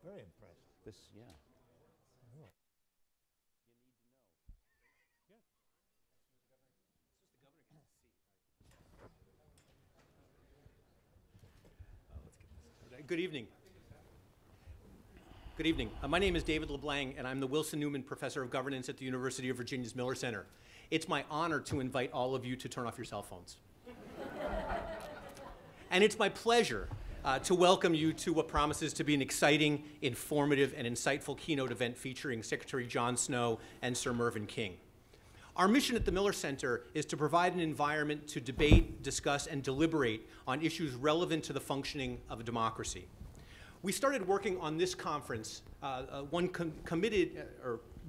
Very impressed. Yeah. Really. Good evening. Good evening. My name is David LeBlanc, and I'm the Wilson Newman Professor of Governance at the University of Virginia's Miller Center. It's my honor to invite all of you to turn off your cell phones. And it's my pleasure to welcome you to what promises to be an exciting, informative, and insightful keynote event featuring Secretary John Snow and Sir Mervyn King. Our mission at the Miller Center is to provide an environment to debate, discuss, and deliberate on issues relevant to the functioning of a democracy. We started working on this conference,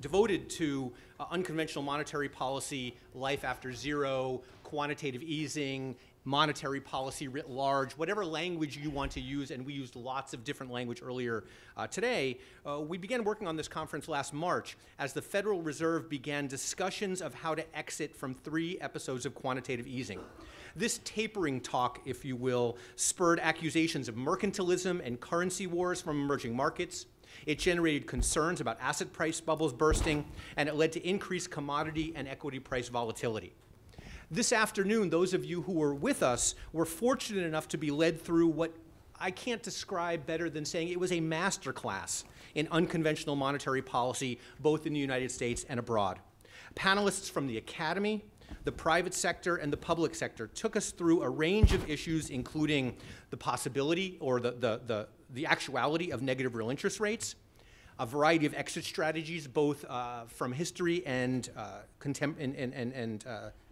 devoted to unconventional monetary policy, life after zero, quantitative easing, monetary policy writ large, whatever language you want to use, and we used lots of different language earlier today. We began working on this conference last March as the Federal Reserve began discussions of how to exit from 3 episodes of quantitative easing. This tapering talk, if you will, spurred accusations of mercantilism and currency wars from emerging markets. It generated concerns about asset price bubbles bursting, and it led to increased commodity and equity price volatility. This afternoon, those of you who were with us were fortunate enough to be led through what I can't describe better than saying it was a masterclass in unconventional monetary policy, both in the United States and abroad. Panelists from the academy, the private sector, and the public sector took us through a range of issues, including the possibility or the actuality of negative real interest rates, a variety of exit strategies, both from history and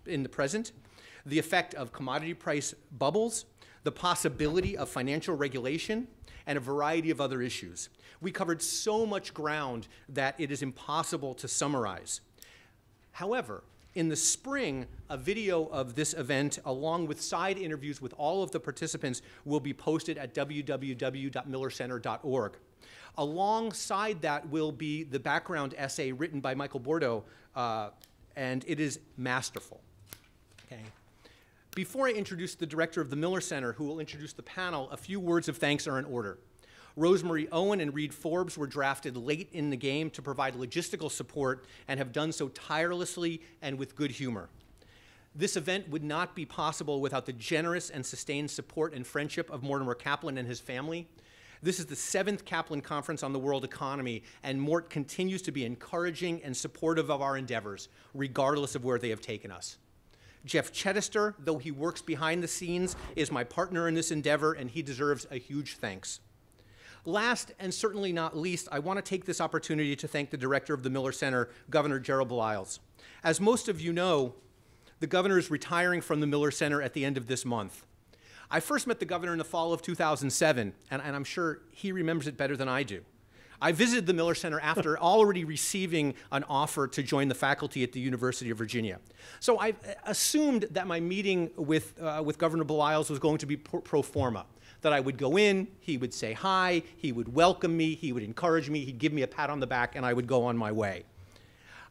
in the present, the effect of commodity price bubbles, the possibility of financial regulation, and a variety of other issues. We covered so much ground that it is impossible to summarize. However, in the spring, a video of this event, along with side interviews with all of the participants, will be posted at www.millercenter.org. Alongside that will be the background essay written by Michael Bordeaux, and it is masterful. Okay. Before I introduce the director of the Miller Center, who will introduce the panel, a few words of thanks are in order. Rosemary Owen and Reed Forbes were drafted late in the game to provide logistical support and have done so tirelessly and with good humor. This event would not be possible without the generous and sustained support and friendship of Mortimer Caplin and his family. This is the 7th Caplin Conference on the World Economy, and Mort continues to be encouraging and supportive of our endeavors, regardless of where they have taken us. Jeff Chedister, though he works behind the scenes, is my partner in this endeavor, and he deserves a huge thanks. Last, and certainly not least, I want to take this opportunity to thank the director of the Miller Center, Governor Gerald Baliles. As most of you know, the governor is retiring from the Miller Center at the end of this month. I first met the governor in the fall of 2007, and I'm sure he remembers it better than I do. I visited the Miller Center after already receiving an offer to join the faculty at the University of Virginia. So I assumed that my meeting with Governor Baliles was going to be pro forma, that I would go in, he would say hi, he would welcome me, he would encourage me, he'd give me a pat on the back, and I would go on my way.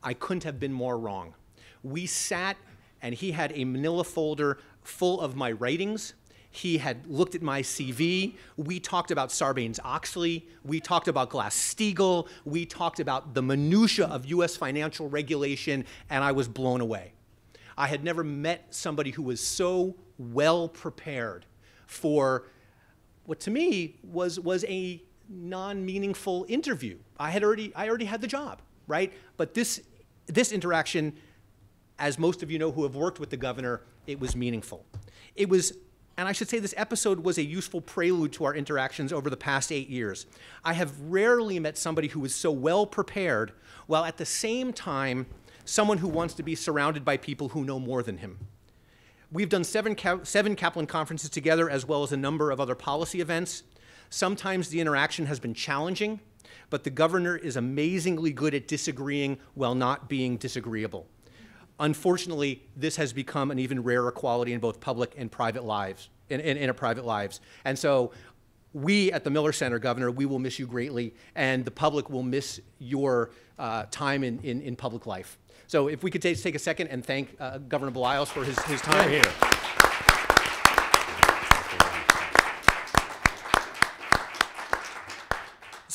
I couldn't have been more wrong. We sat, and he had a manila folder full of my writings. He had looked at my CV. We talked about Sarbanes-Oxley. We talked about Glass-Steagall. We talked about the minutia of US financial regulation, and I was blown away. I had never met somebody who was so well prepared for what to me was a non-meaningful interview. I already had the job, right? But this interaction, as most of you know who have worked with the governor, it was meaningful. It was. And I should say this episode was a useful prelude to our interactions over the past 8 years. I have rarely met somebody who was so well prepared, while at the same time, someone who wants to be surrounded by people who know more than him. We've done 7 Caplin conferences together, as well as a number of other policy events. Sometimes the interaction has been challenging, but the governor is amazingly good at disagreeing while not being disagreeable. Unfortunately, this has become an even rarer quality in both public and private lives, in our private lives. And so we at the Miller Center, Governor, we will miss you greatly, and the public will miss your time in public life. So if we could take a second and thank Governor Baliles for his time here.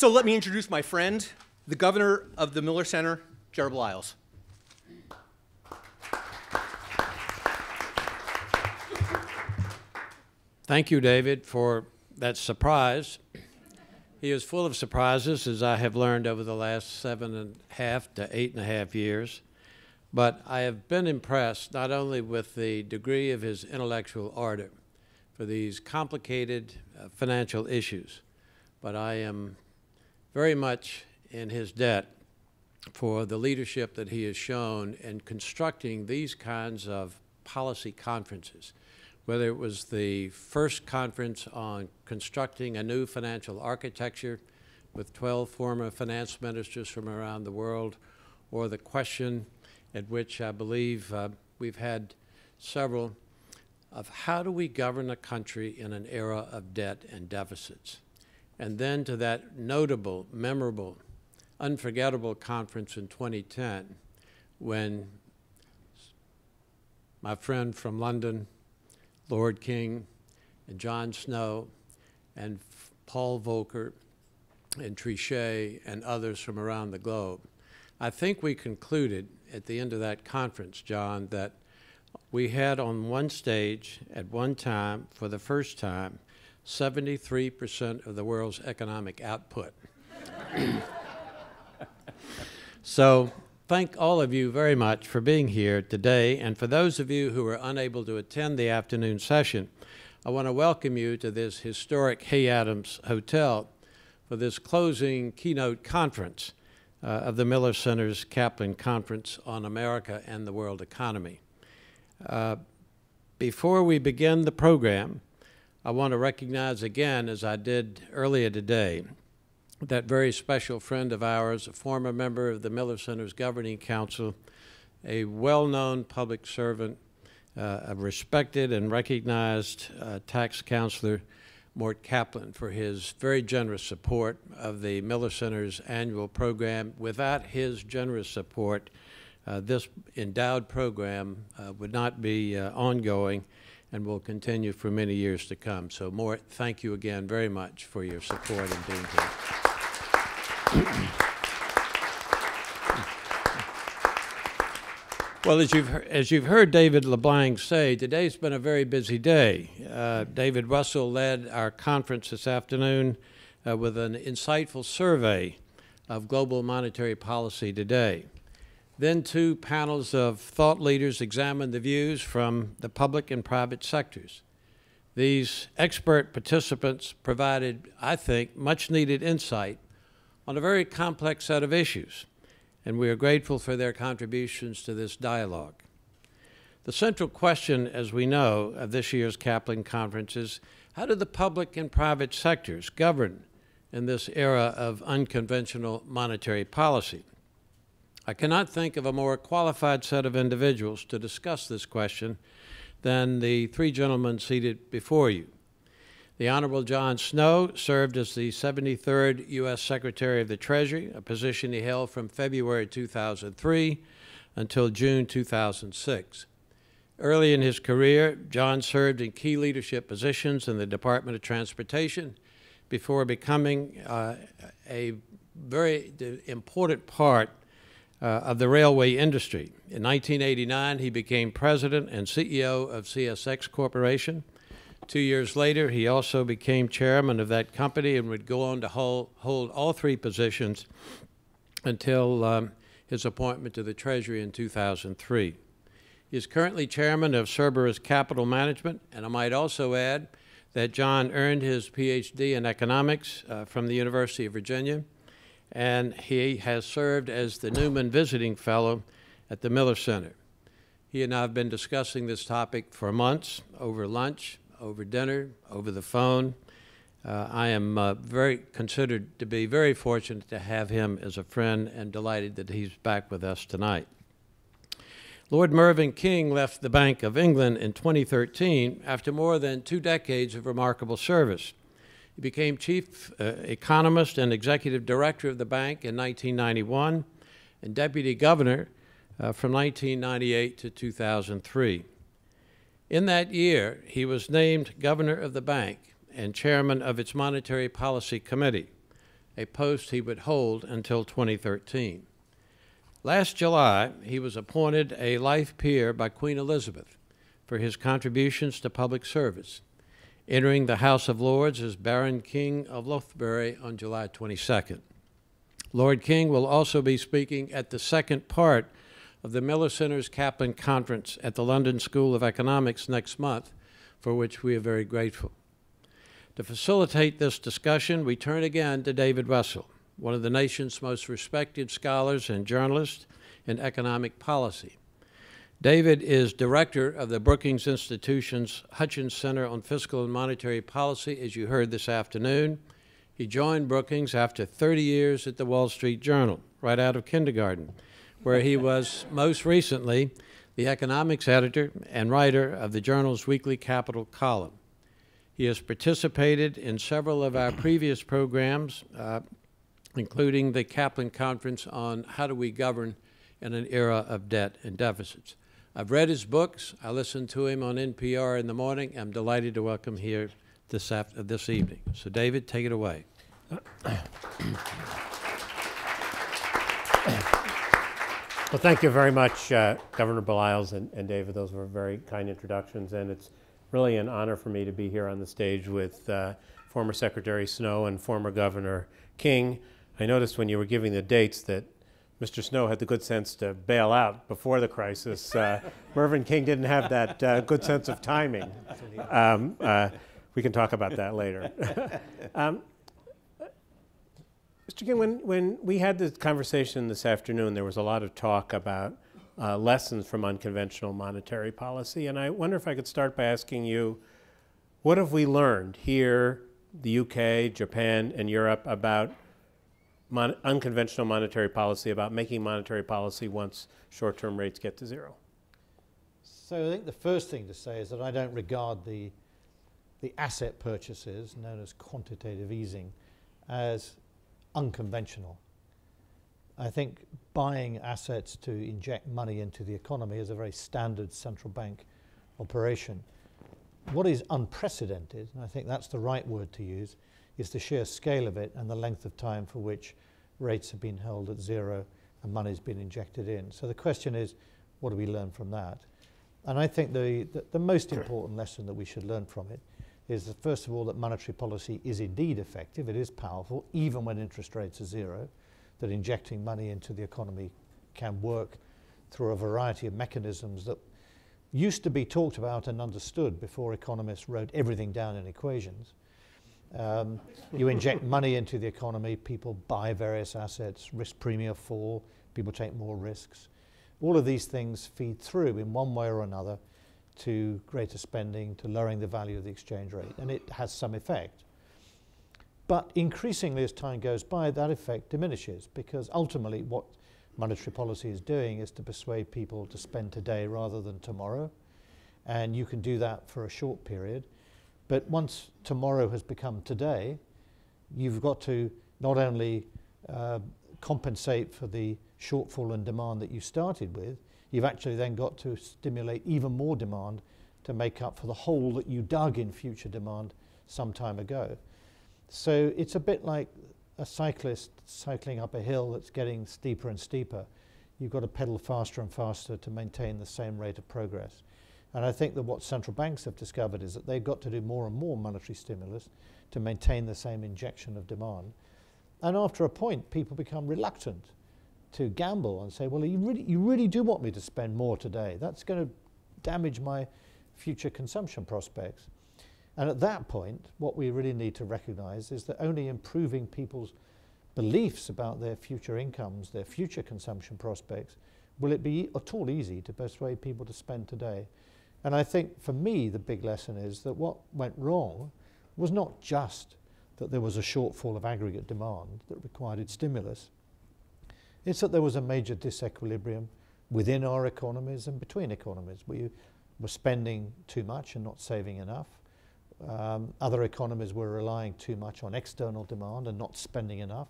So let me introduce my friend, the governor of the Miller Center, Jared Lyles. Thank you, David, for that surprise. He is full of surprises, as I have learned over the last 7.5 to 8.5 years. But I have been impressed not only with the degree of his intellectual ardor for these complicated financial issues, but I am very much in his debt for the leadership that he has shown in constructing these kinds of policy conferences, whether it was the first conference on constructing a new financial architecture with 12 former finance ministers from around the world, or the question at which I believe we've had several of how do we govern a country in an era of debt and deficits. And then to that notable, memorable, unforgettable conference in 2010 when my friend from London, Lord King, and John Snow, and Paul Volcker, and Trichet, and others from around the globe. I think we concluded at the end of that conference, John, that we had on one stage at one time, for the first time, 73% of the world's economic output. So thank all of you very much for being here today. And for those of you who are unable to attend the afternoon session, I want to welcome you to this historic Hay Adams Hotel for this closing keynote conference of the Miller Center's Caplin Conference on America and the World Economy. Before we begin the program, I want to recognize again, as I did earlier today, that very special friend of ours, a former member of the Miller Center's Governing Council, a well-known public servant, a respected and recognized tax counselor, Mort Caplin, for his very generous support of the Miller Center's annual program. Without his generous support, this endowed program would not be ongoing and will continue for many years to come. So, Mort, thank you again very much for your support in being here. Well, as you've heard David LeBlanc say, today's been a very busy day. David Wessel led our conference this afternoon with an insightful survey of global monetary policy today. Then 2 panels of thought leaders examined the views from the public and private sectors. These expert participants provided, I think, much-needed insight on a very complex set of issues, and we are grateful for their contributions to this dialogue. The central question, as we know, of this year's Caplin Conference is, how do the public and private sectors govern in this era of unconventional monetary policy? I cannot think of a more qualified set of individuals to discuss this question than the 3 gentlemen seated before you. The Honorable John Snow served as the 73rd U.S. Secretary of the Treasury, a position he held from February 2003 until June 2006. Early in his career, John served in key leadership positions in the Department of Transportation before becoming a very important part of the railway industry. In 1989, he became president and CEO of CSX Corporation. 2 years later, he also became chairman of that company and would go on to hold all 3 positions until his appointment to the Treasury in 2003. He is currently chairman of Cerberus Capital Management, and I might also add that John earned his PhD in economics from the University of Virginia, and he has served as the Newman Visiting Fellow at the Miller Center. He and I have been discussing this topic for months, over lunch, over dinner, over the phone. I am considered to be very fortunate to have him as a friend and delighted that he's back with us tonight. Lord Mervyn King left the Bank of England in 2013 after more than 2 decades of remarkable service. He became chief economist and executive director of the bank in 1991 and deputy governor from 1998 to 2003. In that year, he was named governor of the bank and chairman of its Monetary Policy Committee, a post he would hold until 2013. Last July, he was appointed a life peer by Queen Elizabeth for his contributions to public service, entering the House of Lords as Baron King of Lothbury on July 22nd. Lord King will also be speaking at the second part of the Miller Center's Caplin Conference at the London School of Economics next month, for which we are very grateful. To facilitate this discussion, we turn again to David Wessel, one of the nation's most respected scholars and journalists in economic policy. David is director of the Brookings Institution's Hutchins Center on Fiscal and Monetary Policy, as you heard this afternoon. He joined Brookings after 30 years at the Wall Street Journal, right out of kindergarten, where he was most recently the economics editor and writer of the journal's weekly Capital column. He has participated in several of our previous programs, including the Caplin Conference on How Do We Govern in an Era of Debt and Deficits. I've read his books. I listened to him on NPR in the morning. I'm delighted to welcome here this evening. So David, take it away. Well, thank you very much, Governor Beliles and David. Those were very kind introductions, and it's really an honor for me to be here on the stage with former Secretary Snow and former Governor King. I noticed when you were giving the dates that Mr. Snow had the good sense to bail out before the crisis. Mervyn King didn't have that good sense of timing. We can talk about that later. Mr. King, when we had this conversation this afternoon, there was a lot of talk about lessons from unconventional monetary policy, and I wonder if I could start by asking you, what have we learned here, the UK, Japan, and Europe about unconventional monetary policy, about making monetary policy once short-term rates get to zero? So I think the first thing to say is that I don't regard the asset purchases, known as quantitative easing, as unconventional. I think buying assets to inject money into the economy is a very standard central bank operation. What is unprecedented, and I think that's the right word to use, is the sheer scale of it and the length of time for which rates have been held at zero and money's been injected in. So the question is, what do we learn from that? And I think the most important lesson that we should learn from it is that, first of all, that monetary policy is indeed effective. It is powerful, even when interest rates are zero, that injecting money into the economy can work through a variety of mechanisms that used to be talked about and understood before economists wrote everything down in equations. You inject money into the economy, people buy various assets, risk premia fall, people take more risks. All of these things feed through in one way or another to greater spending, to lowering the value of the exchange rate, and it has some effect. But increasingly as time goes by, that effect diminishes, because ultimately what monetary policy is doing is to persuade people to spend today rather than tomorrow, and you can do that for a short period. But once tomorrow has become today, you've got to not only compensate for the shortfall in demand that you started with, you've actually then got to stimulate even more demand to make up for the hole that you dug in future demand some time ago. So it's a bit like a cyclist cycling up a hill that's getting steeper and steeper. You've got to pedal faster and faster to maintain the same rate of progress. And I think that what central banks have discovered is that they've got to do more and more monetary stimulus to maintain the same injection of demand. And after a point, people become reluctant to gamble and say, well, you really do want me to spend more today. That's going to damage my future consumption prospects. And at that point, what we really need to recognize is that only improving people's beliefs about their future incomes, their future consumption prospects, will it be at all easy to persuade people to spend today. And I think for me, the big lesson is that what went wrong was not just that there was a shortfall of aggregate demand that required stimulus. It's that there was a major disequilibrium within our economies and between economies. We were spending too much and not saving enough. Other economies were relying too much on external demand and not spending enough.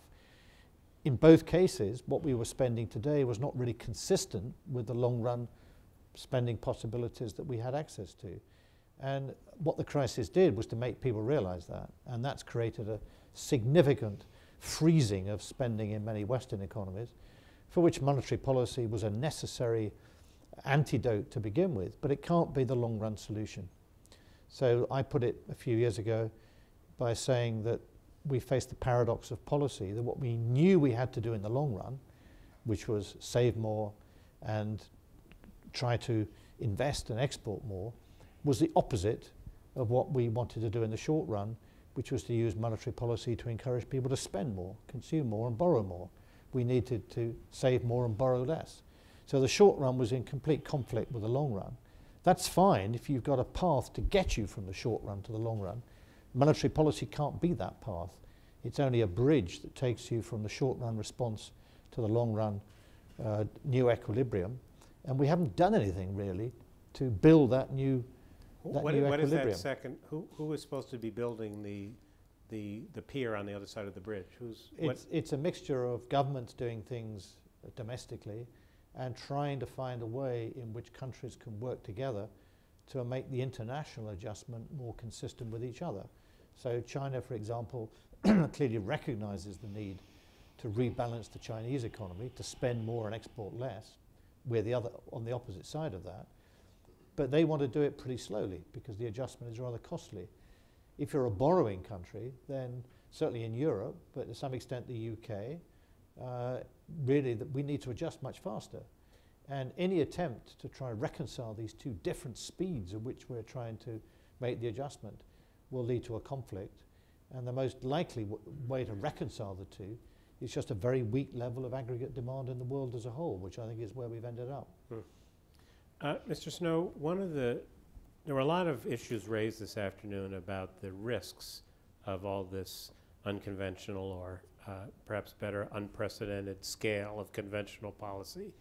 In both cases, what we were spending today was not really consistent with the long-run spending possibilities that we had access to. And what the crisis did was to make people realize that, and that's created a significant freezing of spending in many Western economies, for which monetary policy was a necessary antidote to begin with, but it can't be the long-run solution. So I put it a few years ago by saying that we faced the paradox of policy, that what we knew we had to do in the long run, which was save more and try to invest and export more, was the opposite of what we wanted to do in the short run, which was to use monetary policy to encourage people to spend more, consume more and borrow more. We needed to save more and borrow less. So the short run was in complete conflict with the long run. That's fine if you've got a path to get you from the short run to the long run. Monetary policy can't be that path. It's only a bridge that takes you from the short run response to the long run new equilibrium. And we haven't done anything really to build that new equilibrium. What is that second? Who is supposed to be building the pier on the other side of the bridge? It's a mixture of governments doing things domestically and trying to find a way in which countries can work together to make the international adjustment more consistent with each other. So China, for example, clearly recognizes the need to rebalance the Chinese economy, to spend more and export less. We're on the opposite side of that. But they want to do it pretty slowly because the adjustment is rather costly. If you're a borrowing country, then certainly in Europe, but to some extent the UK, really we need to adjust much faster. And any attempt to try and reconcile these two different speeds at which we're trying to make the adjustment will lead to a conflict. And the most likely way to reconcile the two is just a very weak level of aggregate demand in the world as a whole, which I think is where we've ended up. Mr. Snow, there were a lot of issues raised this afternoon about the risks of all this unconventional or perhaps better unprecedented scale of conventional policy.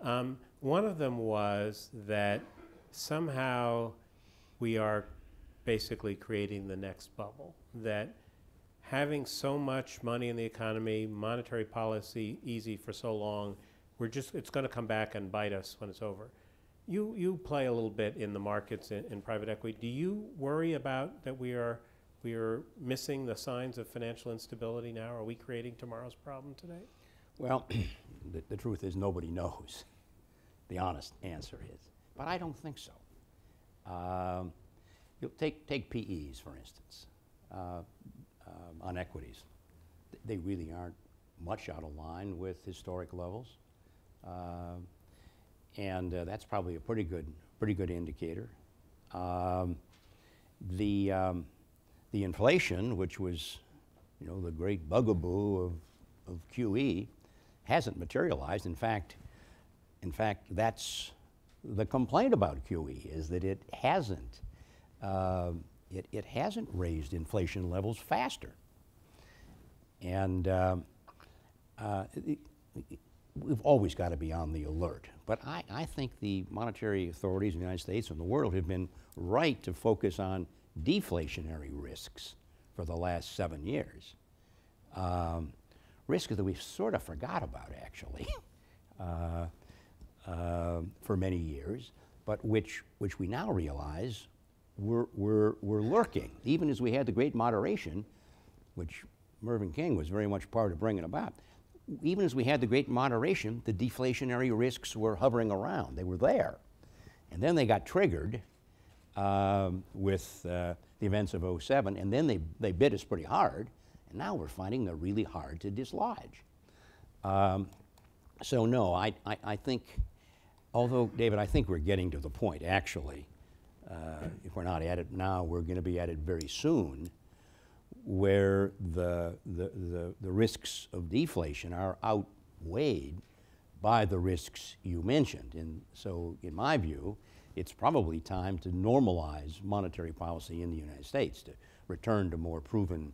One of them was that somehow we are basically creating the next bubble, that having so much money in the economy, monetary policy easy for so long, it's going to come back and bite us when it's over. You play a little bit in the markets in private equity. Do you worry about that we are missing the signs of financial instability now? Are we creating tomorrow's problem today? Well, the truth is nobody knows. The honest answer is. But I don't think so. You'll take PEs, for instance, on equities. They really aren't much out of line with historic levels. And that's probably a pretty good indicator. The inflation, which was, the great bugaboo of QE, hasn't materialized. In fact, that's the complaint about QE, is that it hasn't raised inflation levels faster. And we've always got to be on the alert. But I think the monetary authorities in the United States and the world have been right to focus on deflationary risks for the last 7 years. Risks that we've sort of forgot about, actually, for many years, but which we now realize were lurking. Even as we had the great moderation, which Mervyn King was very much part of bringing about, even as we had the great moderation, the deflationary risks were hovering around. They were there. And then they got triggered with the events of '07, and then they bit us pretty hard, and now we're finding they're really hard to dislodge. So no, I think, although, David, I think we're getting to the point, actually, if we're not at it now, we're going to be at it very soon, where the risks of deflation are outweighed by the risks you mentioned. And so, in my view, it's probably time to normalize monetary policy in the United States, to return to more proven,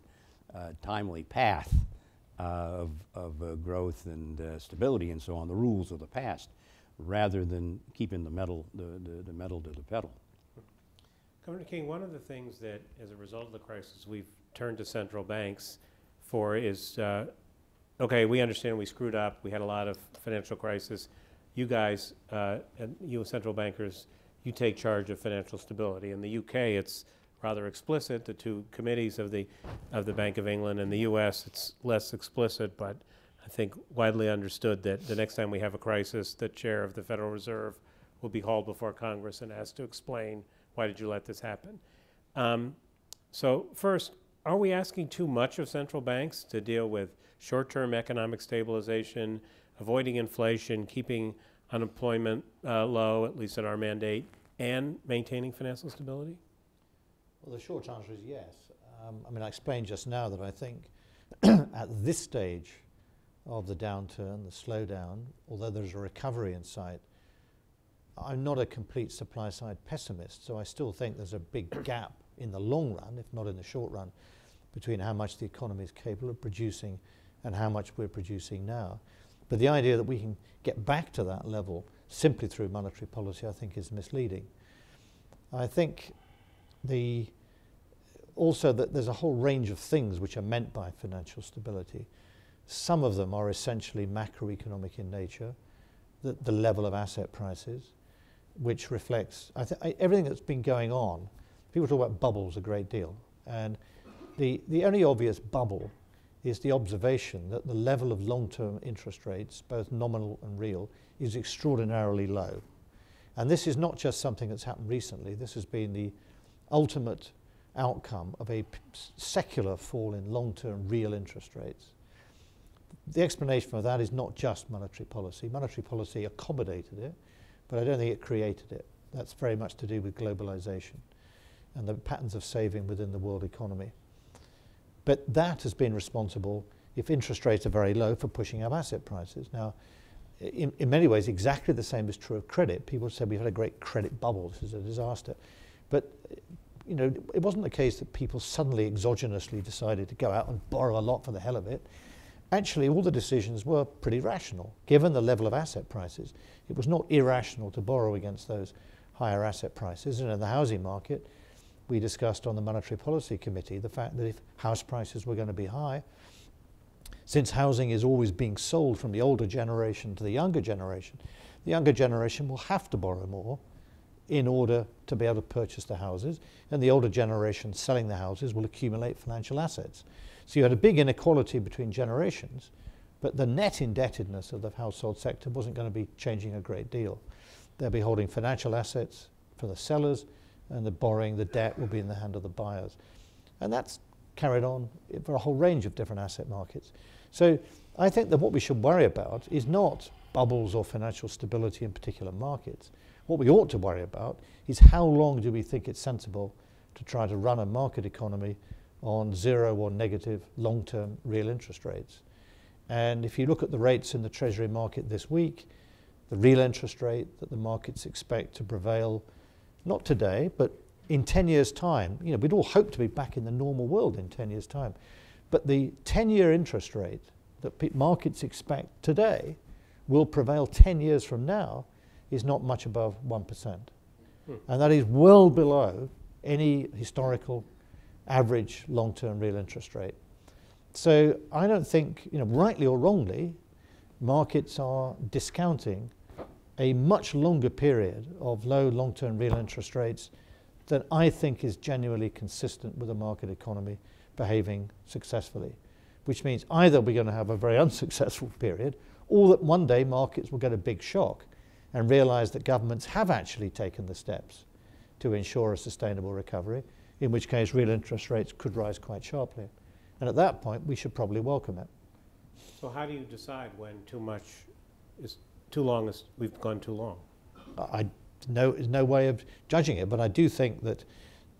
timely path of growth and stability and so on, the rules of the past, rather than keeping the metal to the pedal. Governor King, one of the things that, as a result of the crisis, we've turned to central banks for is, okay, we understand we screwed up, we had a lot of financial crisis. You guys, and you as central bankers, you take charge of financial stability. In the UK, it's rather explicit. The two committees of the Bank of England and the U.S., it's less explicit, but I think widely understood that the next time we have a crisis, the chair of the Federal Reserve will be hauled before Congress and asked to explain, why did you let this happen? So first, are we asking too much of central banks to deal with short-term economic stabilization, avoiding inflation, keeping unemployment low, at least at our mandate, and maintaining financial stability? Well, the short answer is yes. I mean, I explained just now that I think at this stage of the downturn, the slowdown, although there's a recovery in sight, I'm not a complete supply-side pessimist, so I still think there's a big gap in the long run, if not in the short run, between how much the economy is capable of producing and how much we're producing now. But the idea that we can get back to that level simply through monetary policy, I think, is misleading. I think also that there's a whole range of things which are meant by financial stability. Some of them are essentially macroeconomic in nature, the level of asset prices, which reflects everything that's been going on. People talk about bubbles a great deal, and the only obvious bubble is the observation that the level of long-term interest rates, both nominal and real, is extraordinarily low. And this is not just something that's happened recently. This has been the ultimate outcome of a secular fall in long-term real interest rates. The explanation for that is not just monetary policy. Monetary policy accommodated it, but I don't think it created it. That's very much to do with globalization and the patterns of saving within the world economy. But that has been responsible, if interest rates are very low, for pushing up asset prices. Now, in many ways, exactly the same is true of credit. People say we've had a great credit bubble, this is a disaster. But you know, it wasn't the case that people suddenly exogenously decided to go out and borrow a lot for the hell of it. Actually, all the decisions were pretty rational. Given the level of asset prices, it was not irrational to borrow against those higher asset prices. And in the housing market, we discussed on the Monetary Policy Committee the fact that if house prices were going to be high, since housing is always being sold from the older generation to the younger generation will have to borrow more in order to be able to purchase the houses, and the older generation selling the houses will accumulate financial assets. So you had a big inequality between generations, but the net indebtedness of the household sector wasn't going to be changing a great deal. They'll be holding financial assets for the sellers, and the borrowing, the debt will be in the hand of the buyers. And that's carried on for a whole range of different asset markets. So I think that what we should worry about is not bubbles or financial stability in particular markets. What we ought to worry about is how long do we think it's sensible to try to run a market economy on zero or negative long-term real interest rates. And if you look at the rates in the Treasury market this week, the real interest rate that the markets expect to prevail, not today, but in 10 years' time, you know, we'd all hope to be back in the normal world in 10 years' time. But the 10-year interest rate that markets expect today will prevail 10 years from now is not much above 1%. And that is well below any historical average long-term real interest rate. So I don't think, you know, rightly or wrongly, markets are discounting a much longer period of low long-term real interest rates than I think is genuinely consistent with a market economy behaving successfully, which means either we're going to have a very unsuccessful period, or that one day markets will get a big shock and realize that governments have actually taken the steps to ensure a sustainable recovery, in which case real interest rates could rise quite sharply. And at that point, we should probably welcome it. So how do you decide when too much is too long, as we've gone too long? There's no way of judging it, but I do think that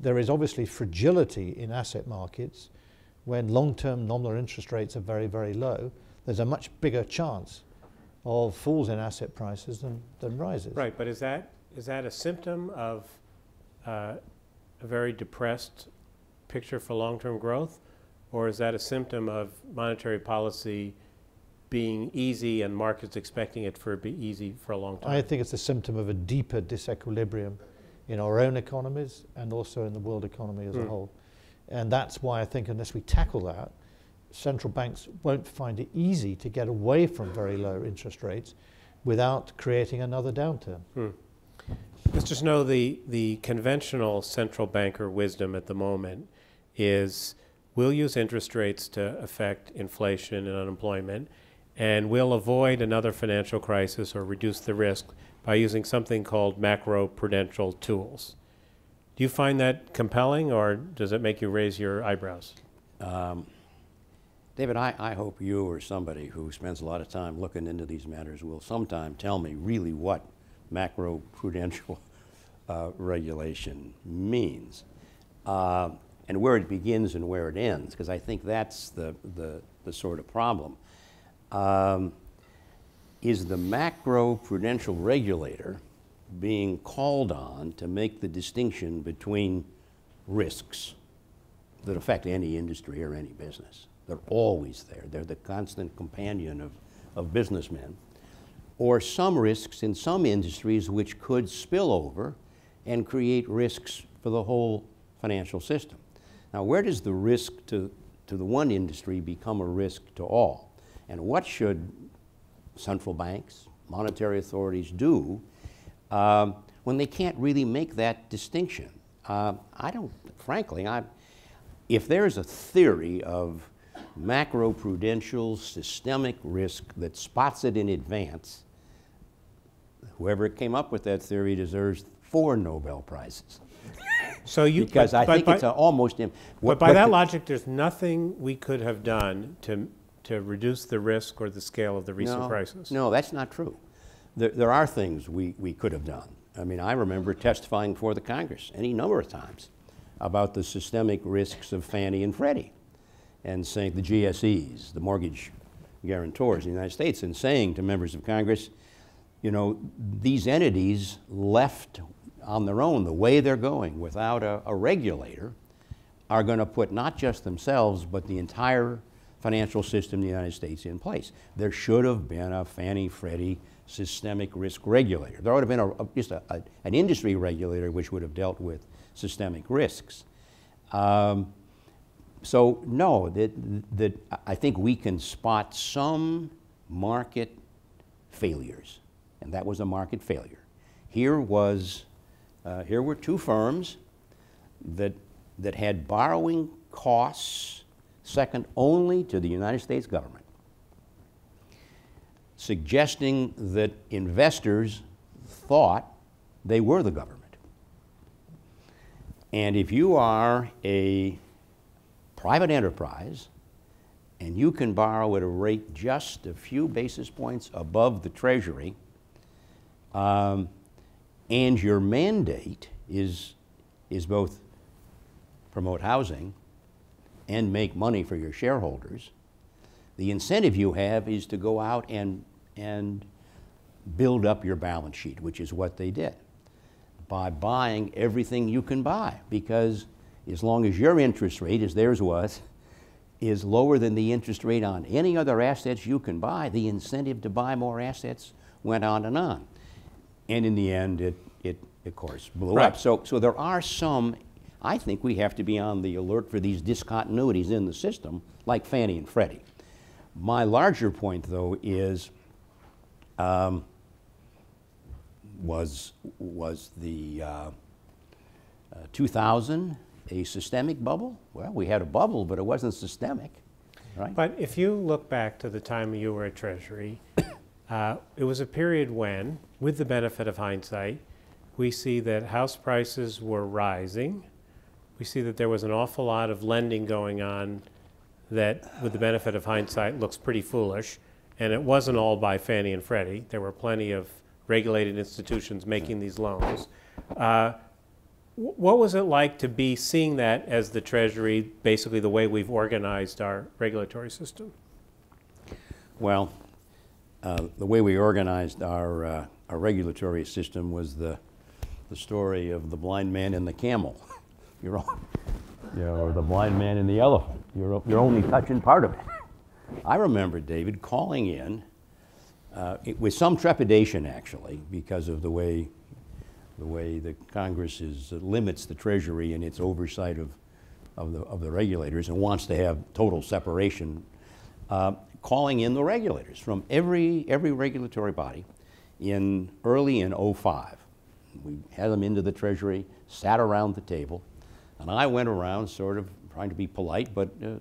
there is obviously fragility in asset markets when long-term nominal interest rates are very, very low. There's a much bigger chance of falls in asset prices than rises. Right, but is that a symptom of a very depressed picture for long-term growth, or is that a symptom of monetary policy being easy and markets expecting it to be easy for a long time? I think it's a symptom of a deeper disequilibrium in our own economies and also in the world economy as a whole. And that's why I think unless we tackle that, central banks won't find it easy to get away from very low interest rates without creating another downturn. Mr. Snow, the conventional central banker wisdom at the moment is we'll use interest rates to affect inflation and unemployment, and we'll avoid another financial crisis or reduce the risk by using something called macro-prudential tools. Do you find that compelling, or does it make you raise your eyebrows? David, I hope you or somebody who spends a lot of time looking into these matters will sometime tell me really what macro-prudential regulation means, and where it begins and where it ends, because I think that's the sort of problem. Is the macro-prudential regulator being called on to make the distinction between risks that affect any industry or any business? They're always there. They're the constant companion of businessmen. Or some risks in some industries which could spill over and create risks for the whole financial system. Now, where does the risk to the one industry become a risk to all? And what should central banks, monetary authorities do when they can't really make that distinction? If there's a theory of macro-prudential systemic risk that spots it in advance, whoever came up with that theory deserves 4 Nobel Prizes. So you, because I think it's almost. But by that logic, there's nothing we could have done to reduce the risk or the scale of the recent crisis. No, that's not true. There are things we could have done. I mean, I remember testifying before the Congress any number of times about the systemic risks of Fannie and Freddie, and saying the GSEs, the mortgage guarantors in the United States, and saying to members of Congress, you know, these entities left on their own the way they're going without a regulator are going to put not just themselves but the entire financial system in the United States in place. There should have been a Fannie Freddie systemic risk regulator. There ought to have been just an industry regulator which would have dealt with systemic risks. So no, I think we can spot some market failures, and that was a market failure. Here were 2 firms that had borrowing costs second only to the United States government, suggesting that investors thought they were the government. And if you are a private enterprise and you can borrow at a rate just a few basis points above the Treasury, and your mandate is both promote housing and make money for your shareholders, the incentive you have is to go out and build up your balance sheet, which is what they did, by buying everything you can buy, because as long as your interest rate, as theirs was, is lower than the interest rate on any other assets you can buy, the incentive to buy more assets went on and on. And in the end, it of course blew up. So there are some, I think we have to be on the alert for these discontinuities in the system, like Fannie and Freddie. My larger point, though, is was the 2000 a systemic bubble? Well, we had a bubble, but it wasn't systemic, right? But if you look back to the time you were at Treasury, it was a period when, with the benefit of hindsight, we see that house prices were rising. We see that there was an awful lot of lending going on that, with the benefit of hindsight, looks pretty foolish. And it wasn't all by Fannie and Freddie. There were plenty of regulated institutions making these loans. What was it like to be seeing that as the Treasury, basically the way we've organized our regulatory system? Well, the way we organized our regulatory system was the story of the blind man and the camel. Or the blind man and the elephant. You're only touching part of it. I remember, David, calling in with some trepidation, actually, because of the way the Congress limits the Treasury in its oversight of the regulators and wants to have total separation, calling in the regulators from every regulatory body early in 2005. We had them into the Treasury, sat around the table, and I went around sort of trying to be polite, but the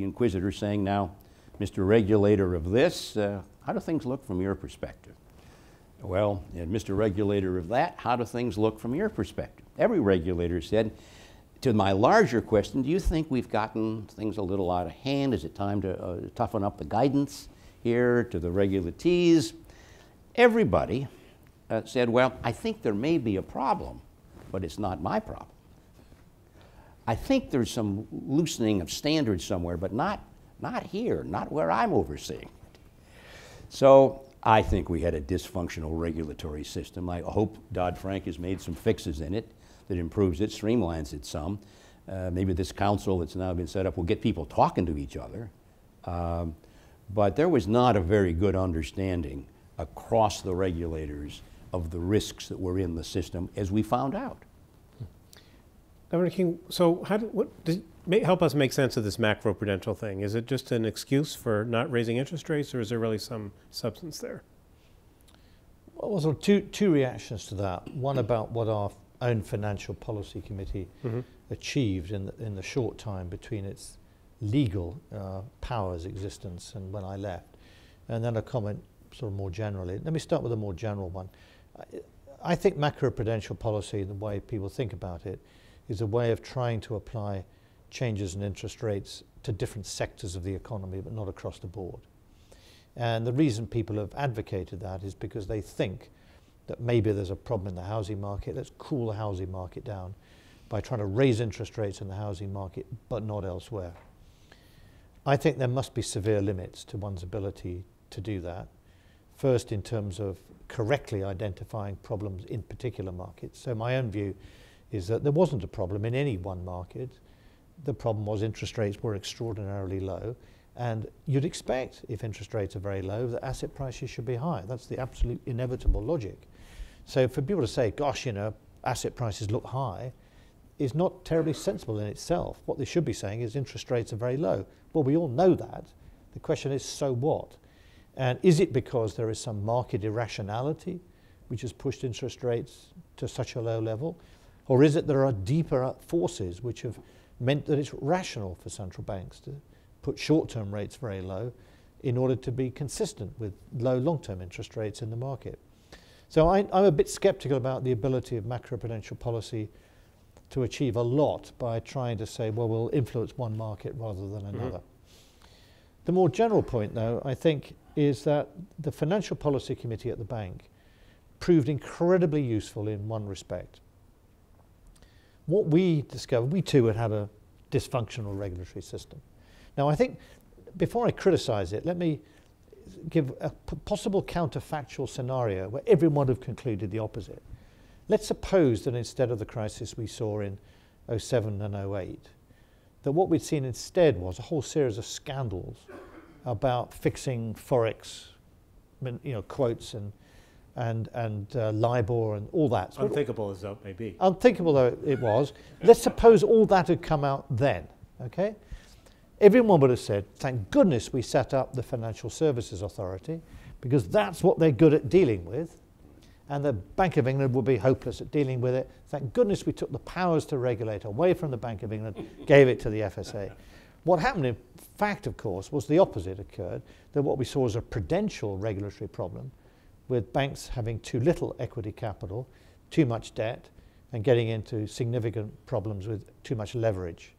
inquisitor saying, now, Mr. Regulator of this, how do things look from your perspective? Well, and Mr. Regulator of that, how do things look from your perspective? Every regulator said, to my larger question, do you think we've gotten things a little out of hand? Is it time to toughen up the guidance here to the regulatees? Everybody said, well, I think there may be a problem, but it's not my problem. I think there's some loosening of standards somewhere, but not here, not where I'm overseeing it. So I think we had a dysfunctional regulatory system. I hope Dodd-Frank has made some fixes in it that improves it, streamlines it some. Maybe this council that's now been set up will get people talking to each other. But there was not a very good understanding across the regulators of the risks that were in the system as we found out. Governor King, so help us make sense of this macroprudential thing. Is it just an excuse for not raising interest rates, or is there really some substance there? Well, so two reactions to that. One about what our own Financial Policy Committee achieved in the short time between its legal powers existence and when I left. And then a comment sort of more generally. Let me start with a more general one. I think macroprudential policy, the way people think about it, is a way of trying to apply changes in interest rates to different sectors of the economy, but not across the board. And the reason people have advocated that is because they think that maybe there's a problem in the housing market. Let's cool the housing market down by trying to raise interest rates in the housing market, but not elsewhere. I think there must be severe limits to one's ability to do that. First, in terms of correctly identifying problems in particular markets. So my own view is that there wasn't a problem in any one market. The problem was interest rates were extraordinarily low, and you'd expect, if interest rates are very low, that asset prices should be high. That's the absolute inevitable logic. So for people to say, gosh, you know, asset prices look high, is not terribly sensible in itself. What they should be saying is interest rates are very low. Well, we all know that. The question is, so what? And is it because there is some market irrationality which has pushed interest rates to such a low level? Or is it there are deeper forces which have meant that it's rational for central banks to put short-term rates very low in order to be consistent with low long-term interest rates in the market? So I'm a bit skeptical about the ability of macroprudential policy to achieve a lot by trying to say, well, we'll influence one market rather than another. The more general point, though, I think, is that the Financial Policy Committee at the bank proved incredibly useful in one respect. What we discovered, we too had a dysfunctional regulatory system. Now, I think, before I criticize it, let me give a possible counterfactual scenario where everyone would have concluded the opposite. Let's suppose that instead of the crisis we saw in 07 and 08, that what we'd seen instead was a whole series of scandals about fixing Forex, quotes and LIBOR and all that. So Unthinkable as that may be. Unthinkable though it was. Let's suppose all that had come out then, okay? Everyone would have said, thank goodness we set up the Financial Services Authority, because that's what they're good at dealing with. And the Bank of England would be hopeless at dealing with it. Thank goodness we took the powers to regulate away from the Bank of England, gave it to the FSA. What happened, in fact, of course, was the opposite occurred, that what we saw was a prudential regulatory problem with banks having too little equity capital, too much debt, and getting into significant problems with too much leverage.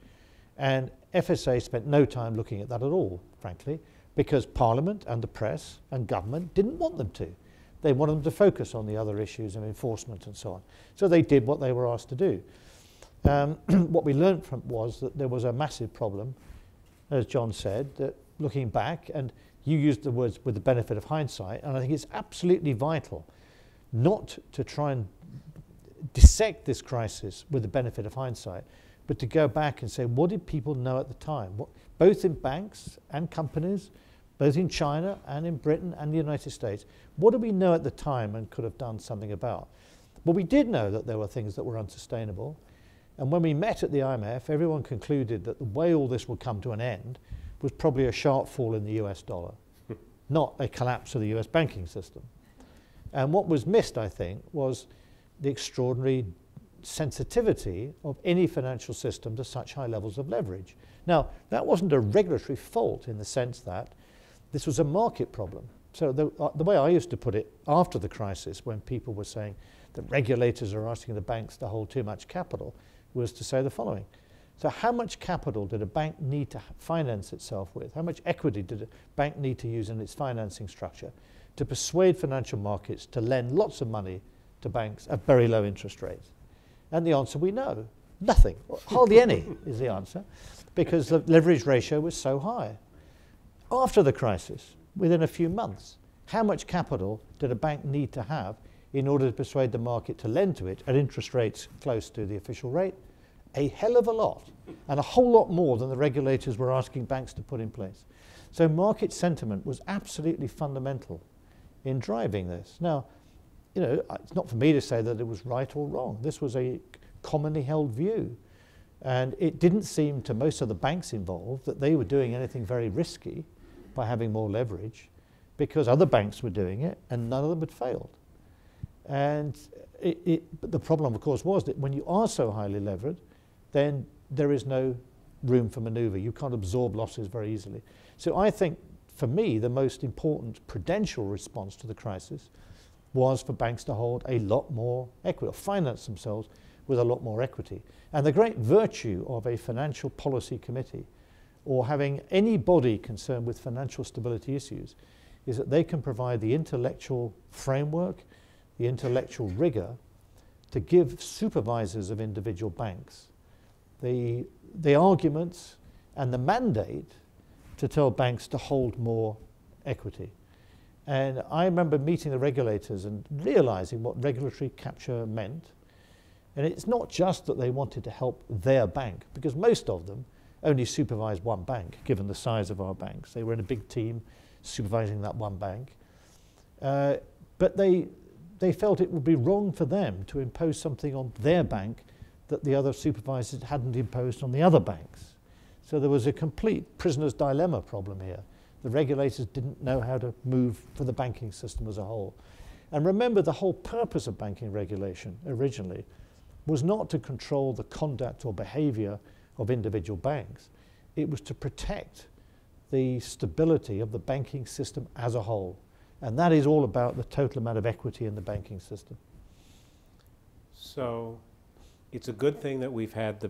And FSA spent no time looking at that at all, frankly, because Parliament and the press and government didn't want them to. They wanted them to focus on the other issues of enforcement and so on. So they did what they were asked to do. What we learned from was that there was a massive problem, as John said, that looking back, and you used the words with the benefit of hindsight, and I think it's absolutely vital not to try and dissect this crisis with the benefit of hindsight, but to go back and say, what did people know at the time? Both in banks and companies, both in China and in Britain and the United States, what did we know at the time and could have done something about? Well, we did know that there were things that were unsustainable. And when we met at the IMF, everyone concluded that the way all this would come to an end was probably a sharp fall in the US dollar, not a collapse of the US banking system. And what was missed, I think, was the extraordinary sensitivity of any financial system to such high levels of leverage. Now, that wasn't a regulatory fault in the sense that this was a market problem. So the way I used to put it after the crisis, when people were saying that regulators are asking the banks to hold too much capital, was to say the following. So how much capital did a bank need to finance itself with? How much equity did a bank need to use in its financing structure to persuade financial markets to lend lots of money to banks at very low interest rates? And the answer we know, nothing, hardly any is the answer, because the leverage ratio was so high. After the crisis, within a few months, how much capital did a bank need to have in order to persuade the market to lend to it at interest rates close to the official rate? A hell of a lot, and a whole lot more than the regulators were asking banks to put in place. So market sentiment was absolutely fundamental in driving this. Now, you know, it's not for me to say that it was right or wrong. This was a commonly held view. And it didn't seem to most of the banks involved that they were doing anything very risky by having more leverage, because other banks were doing it and none of them had failed. And but the problem, of course, was that when you are so highly levered, then there is no room for maneuver. You can't absorb losses very easily. So I think, for me, the most important prudential response to the crisis was for banks to hold a lot more equity, or finance themselves with a lot more equity. And the great virtue of a financial policy committee, or having any body concerned with financial stability issues, is that they can provide the intellectual framework, the intellectual rigor, to give supervisors of individual banks the arguments and the mandate to tell banks to hold more equity. And I remember meeting the regulators and realizing what regulatory capture meant. And it's not just that they wanted to help their bank, because most of them only supervised one bank, given the size of our banks. They were in a big team supervising that one bank. But they felt it would be wrong for them to impose something on their bank that the other supervisors hadn't imposed on the other banks. So there was a complete prisoner's dilemma problem here. The regulators didn't know how to move for the banking system as a whole. And remember, the whole purpose of banking regulation originally was not to control the conduct or behavior of individual banks. It was to protect the stability of the banking system as a whole. And that is all about the total amount of equity in the banking system. So it's a good thing that we've had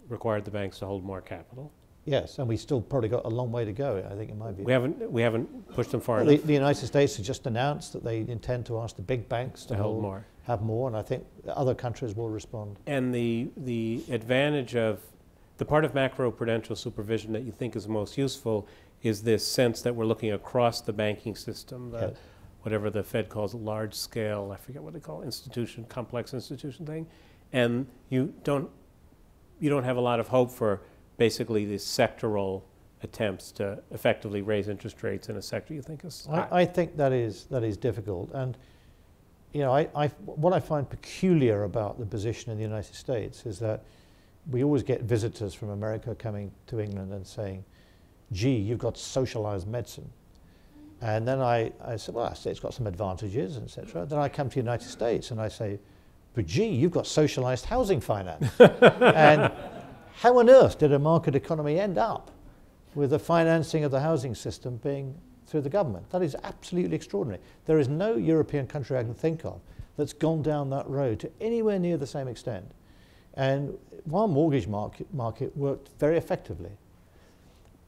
required the banks to hold more capital. Yes, and we still probably got a long way to go, I think, in my view. We haven't pushed them far Well, enough. the United States has just announced that they intend to ask the big banks to have more, and I think other countries will respond. And the advantage of the part of macroprudential supervision that you think is most useful is this sense that we're looking across the banking system, Yes. whatever the Fed calls a large scale, I forget what they call it, complex institution thing, and you don't have a lot of hope for basically these sectoral attempts to effectively raise interest rates in a sector you think is high. I think that is difficult, and you know, what I find peculiar about the position in the United States is that we always get visitors from America coming to England and saying, gee, you've got socialized medicine. And then I said, well, I say it's got some advantages, etc. Then I come to the United States and I say, but gee, you've got socialized housing finance. And how on earth did a market economy end up with the financing of the housing system being through the government? That is absolutely extraordinary. There is no European country I can think of that's gone down that road to anywhere near the same extent. And while mortgage market worked very effectively.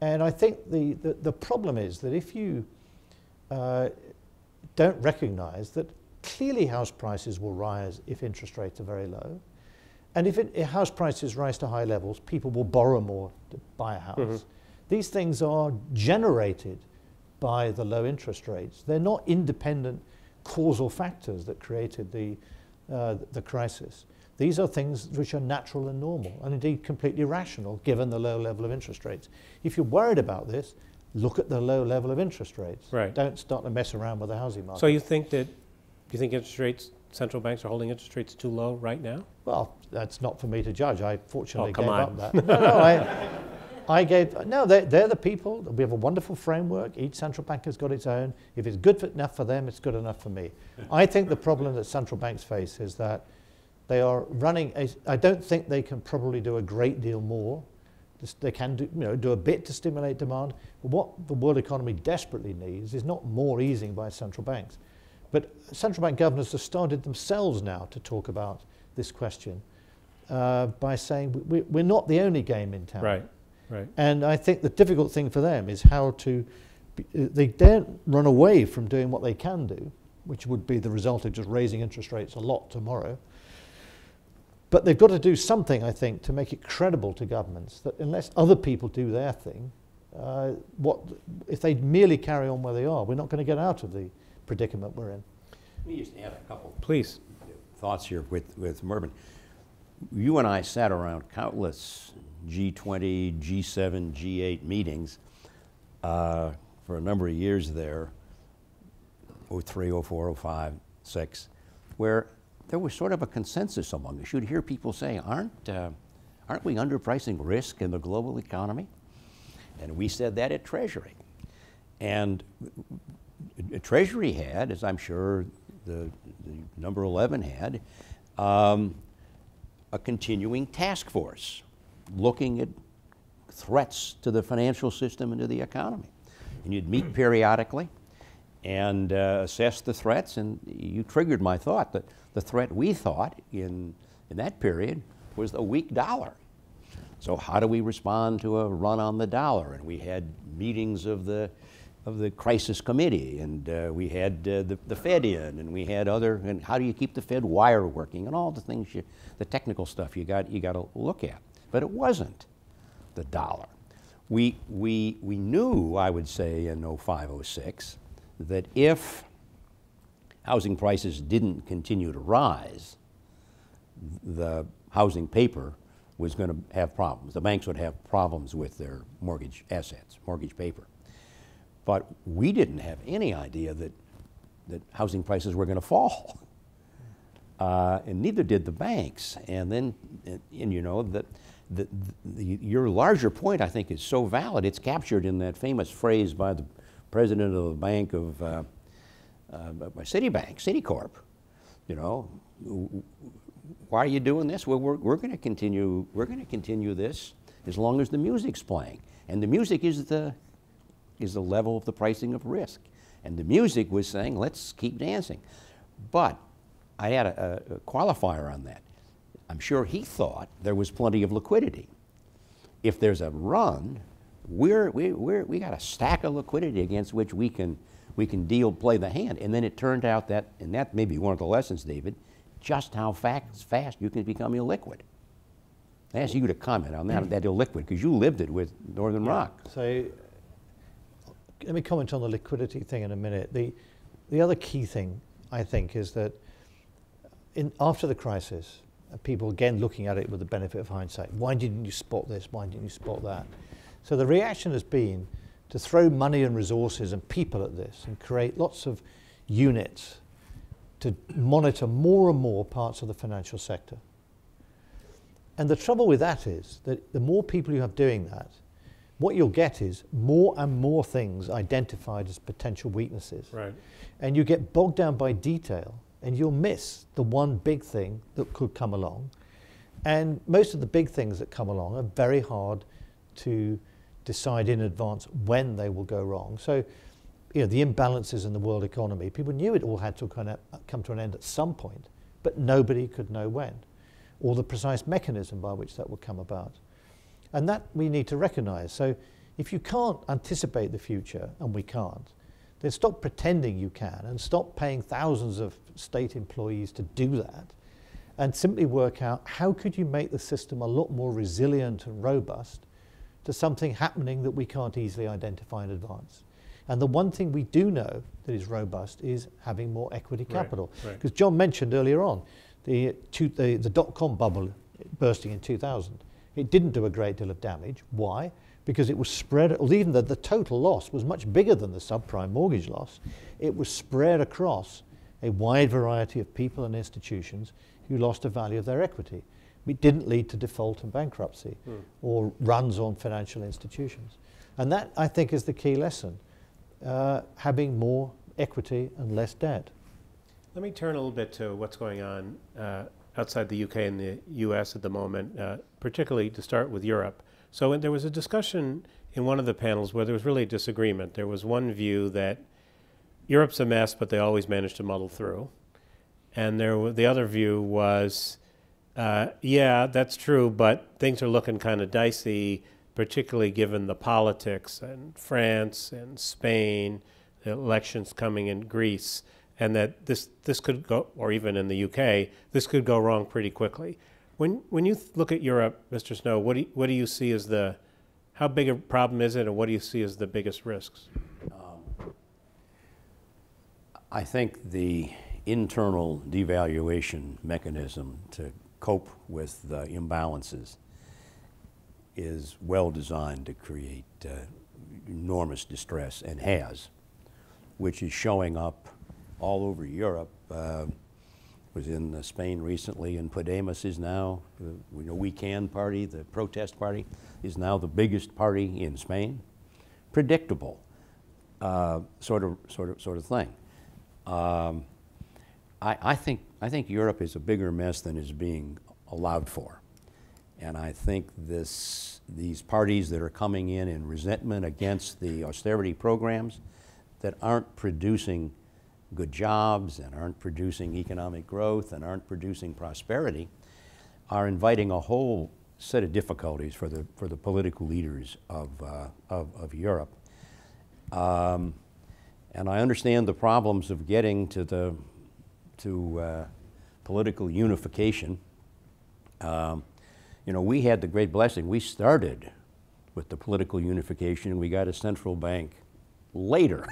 And I think the problem is that if you don't recognize that clearly house prices will rise if interest rates are very low, and if house prices rise to high levels, people will borrow more to buy a house. Mm-hmm. These things are generated by the low interest rates. They're not independent causal factors that created the crisis. These are things which are natural and normal, and indeed completely rational given the low level of interest rates. If you're worried about this, look at the low level of interest rates. Right. Don't start to mess around with the housing market. So you think interest rates, central banks are holding interest rates too low right now? Well, that's not for me to judge. I fortunately come gave on. up that. No, No, they're the people. We have a wonderful framework. Each central bank has got its own. If it's good enough for them, it's good enough for me. I think the problem that central banks face is that they are running, I don't think they can probably do a great deal more. They can do a bit to stimulate demand. But what the world economy desperately needs is not more easing by central banks. But central bank governors have started themselves now to talk about this question by saying we're not the only game in town. Right, right. And I think the difficult thing for them is how to, they don't run away from doing what they can do, which would be the result of just raising interest rates a lot tomorrow. But they've got to do something, I think, to make it credible to governments that unless other people do their thing, if they merely carry on where they are, we're not going to get out of the predicament we're in. Let me just add a couple Please. thoughts here with Mervyn. You and I sat around countless G20, G7, G8 meetings for a number of years there, 03, 04, 05, 06, where there was sort of a consensus among us. You'd hear people say, aren't we underpricing risk in the global economy? And we said that at Treasury. And Treasury had, as I'm sure the number 11 had, a continuing task force looking at threats to the financial system and to the economy. And you'd meet periodically and assess the threats, and you triggered my thought that the threat we thought in that period was a weak dollar. So how do we respond to a run on the dollar? And we had meetings of the crisis committee, and we had the Fed in, and we had and how do you keep the Fed wire working, and all the things, the technical stuff you got to look at. But it wasn't the dollar. We knew, I would say, in 05, 06, that if housing prices didn't continue to rise, the housing paper was going to have problems. The banks would have problems with their mortgage assets, mortgage paper. But we didn't have any idea that housing prices were going to fall. And neither did the banks. And then, you know, your larger point, I think, is so valid. It's captured in that famous phrase by the president of the bank of Citibank, Citicorp. You know, why are you doing this? Well, we're going to continue. We're going to continue this as long as the music's playing, and the music is the level of the pricing of risk. And the music was saying, let's keep dancing. But I had a qualifier on that. I'm sure he thought there was plenty of liquidity. If there's a run, we got a stack of liquidity against which we can play the hand. And then it turned out that, and that may be one of the lessons, David, just how fast you can become illiquid. I ask you to comment on that illiquid, because you lived it with Northern Rock. So let me comment on the liquidity thing in a minute. The other key thing, I think, is that after the crisis, people again looking at it with the benefit of hindsight. Why didn't you spot this? Why didn't you spot that? So the reaction has been to throw money and resources and people at this and create lots of units to monitor more and more parts of the financial sector. And the trouble with that is that the more people you have doing that, what you'll get is more and more things identified as potential weaknesses. Right. And you get bogged down by detail, and you'll miss the one big thing that could come along. And most of the big things that come along are very hard to decide in advance when they will go wrong. So, you know, the imbalances in the world economy, people knew it all had to kind of come to an end at some point, but nobody could know when, or the precise mechanism by which that would come about. And that we need to recognize. So if you can't anticipate the future, and we can't, then stop pretending you can and stop paying thousands of state employees to do that, and simply work out how could you make the system a lot more resilient and robust to something happening that we can't easily identify in advance. And the one thing we do know that is robust is having more equity capital. Because John mentioned earlier on the dot-com bubble bursting in 2000. It didn't do a great deal of damage. Why? Because it was spread, or even the total loss was much bigger than the subprime mortgage loss. It was spread across a wide variety of people and institutions who lost the value of their equity. it didn't lead to default and bankruptcy or runs on financial institutions. And that, I think, is the key lesson, having more equity and less debt. Let me turn a little bit to what's going on outside the UK and the US at the moment, particularly to start with Europe. So there was a discussion in one of the panels where there was really a disagreement. There was one view that Europe's a mess, but they always manage to muddle through. And the other view was, yeah, that's true, but things are looking kind of dicey, particularly given the politics in France and Spain, the elections coming in Greece, and that this could go, or even in the UK, this could go wrong pretty quickly. When you look at Europe, Mr. Snow, what do you see as how big a problem is it, and what do you see as the biggest risks? I think the internal devaluation mechanism to cope with the imbalances is well designed to create enormous distress, and has, which is showing up all over Europe. Was in Spain recently, and Podemos is now, We Can party, the protest party, is now the biggest party in Spain. Predictable sort of thing. I think Europe is a bigger mess than is being allowed for. And I think these parties that are coming in resentment against the austerity programs that aren't producing good jobs and aren't producing economic growth and aren't producing prosperity are inviting a whole set of difficulties for the political leaders of Europe. And I understand the problems of getting to political unification. We had the great blessing. We started with the political unification, and we got a central bank later.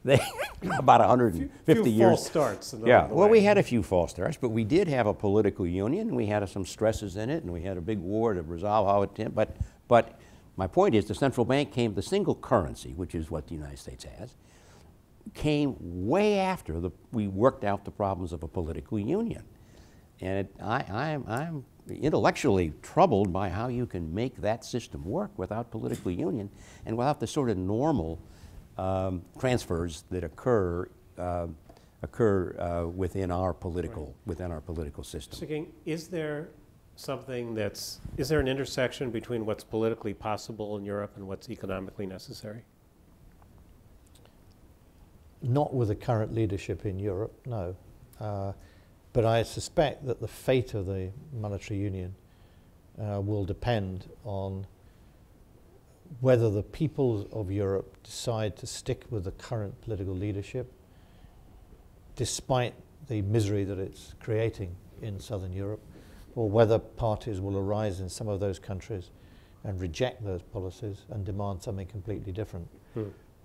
They about 150 few years. False starts. Yeah, well, we had a few false starts, but we did have a political union, and we had some stresses in it, and we had a big war to resolve how it. But my point is, the central bank the single currency, which is what the United States has, came way after we worked out the problems of a political union, and I'm intellectually troubled by how you can make that system work without political union and without the sort of normal transfers that occur within our political system. Mr. King, is there an intersection between what's politically possible in Europe and what's economically necessary? Not with the current leadership in Europe, no. But I suspect that the fate of the monetary union will depend on whether the peoples of Europe decide to stick with the current political leadership, despite the misery that it's creating in southern Europe, or whether parties will arise in some of those countries and reject those policies and demand something completely different.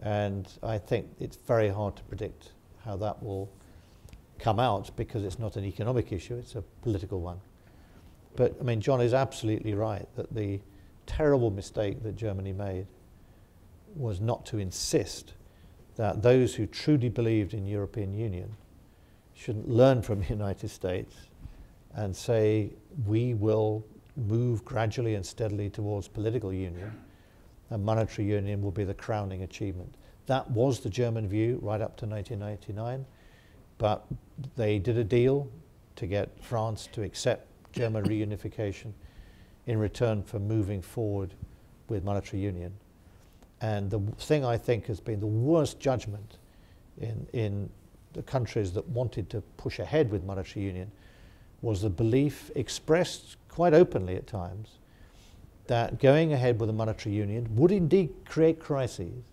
And I think it's very hard to predict how that will come out, because it's not an economic issue, it's a political one. But I mean, John is absolutely right that the terrible mistake that Germany made was not to insist that those who truly believed in European Union shouldn't learn from the United States and say, we will move gradually and steadily towards political union, and monetary union will be the crowning achievement. That was the German view right up to 1999, but they did a deal to get France to accept German reunification in return for moving forward with monetary union. And the thing I think has been the worst judgment in the countries that wanted to push ahead with monetary union was the belief, expressed quite openly at times, that going ahead with a monetary union would indeed create crises,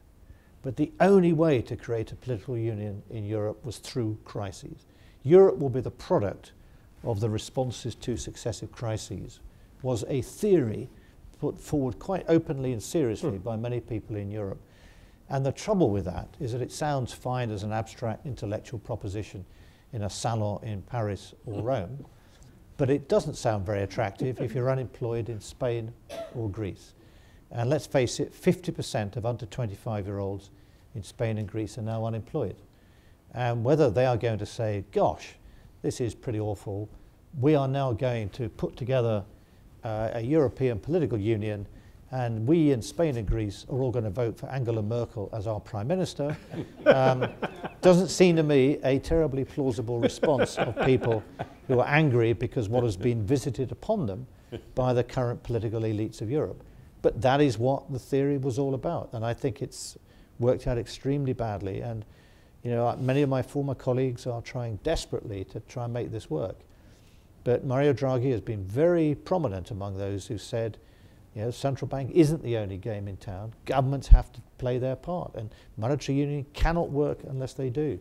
but the only way to create a political union in Europe was through crises. Europe will be the product of the responses to successive crises, was a theory put forward quite openly and seriously by many people in Europe. And the trouble with that is that it sounds fine as an abstract intellectual proposition in a salon in Paris or Rome, but it doesn't sound very attractive if you're unemployed in Spain or Greece. And let's face it, 50% of under 25-year-olds in Spain and Greece are now unemployed. And whether they are going to say, gosh, this is pretty awful, we are now going to put together a European political union, and we in Spain and Greece are all going to vote for Angela Merkel as our prime minister, doesn't seem to me a terribly plausible response of people who are angry because what has been visited upon them by the current political elites of Europe. But that is what the theory was all about, and I think it's worked out extremely badly. And you know, many of my former colleagues are trying desperately to try and make this work. But Mario Draghi has been very prominent among those who said, you know, central bank isn't the only game in town. Governments have to play their part, and monetary union cannot work unless they do.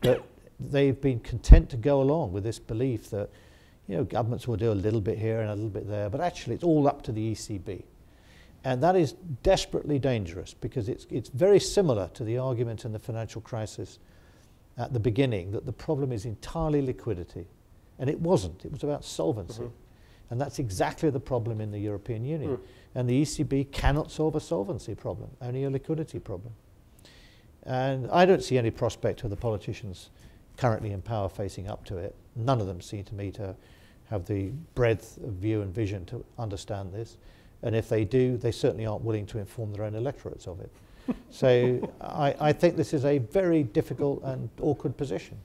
But they've been content to go along with this belief that, you know, governments will do a little bit here and a little bit there, but actually it's all up to the ECB. And that is desperately dangerous, because it's very similar to the argument in the financial crisis at the beginning that the problem is entirely liquidity. And it wasn't. It was about solvency. And that's exactly the problem in the European Union. And the ECB cannot solve a solvency problem, only a liquidity problem. And I don't see any prospect of the politicians currently in power facing up to it. None of them seem to me to have the breadth of view and vision to understand this. And if they do, they certainly aren't willing to inform their own electorates of it. So I think this is a very difficult and awkward position.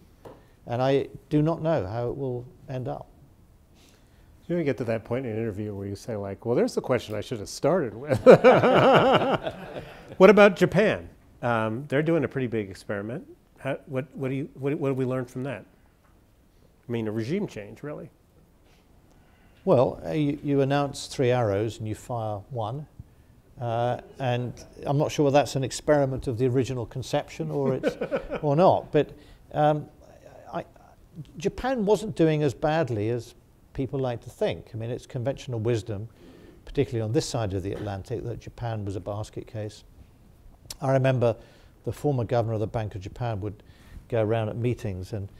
And I do not know how it will end up. You're going to get to that point in an interview where you say, like, well, there's the question I should have started with. What about Japan? They're doing a pretty big experiment. What have we learned from that? I mean, a regime change, really. Well, you announce 3 arrows and you fire 1. And I'm not sure whether that's an experiment of the original conception or it's or not. But Japan wasn't doing as badly as people like to think. I mean, it's conventional wisdom, particularly on this side of the Atlantic, that Japan was a basket case. I remember the former governor of the Bank of Japan would go around at meetings and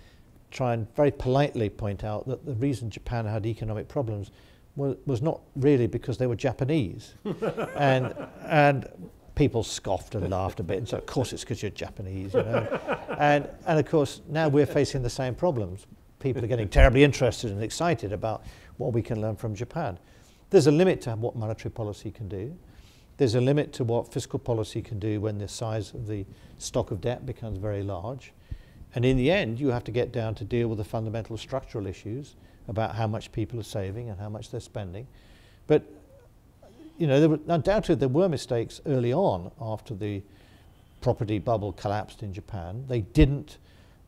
try and very politely point out that the reason Japan had economic problems was not really because they were Japanese. and people scoffed and laughed a bit and said, of course it's because you're Japanese, you know. and of course, now we're facing the same problems. People are getting terribly interested and excited about what we can learn from Japan. There's a limit to what monetary policy can do. There's a limit to what fiscal policy can do when the size of the stock of debt becomes very large. And in the end, you have to get down to deal with the fundamental structural issues about how much people are saving and how much they're spending. But you know, undoubtedly there were mistakes early on after the property bubble collapsed in Japan. They didn't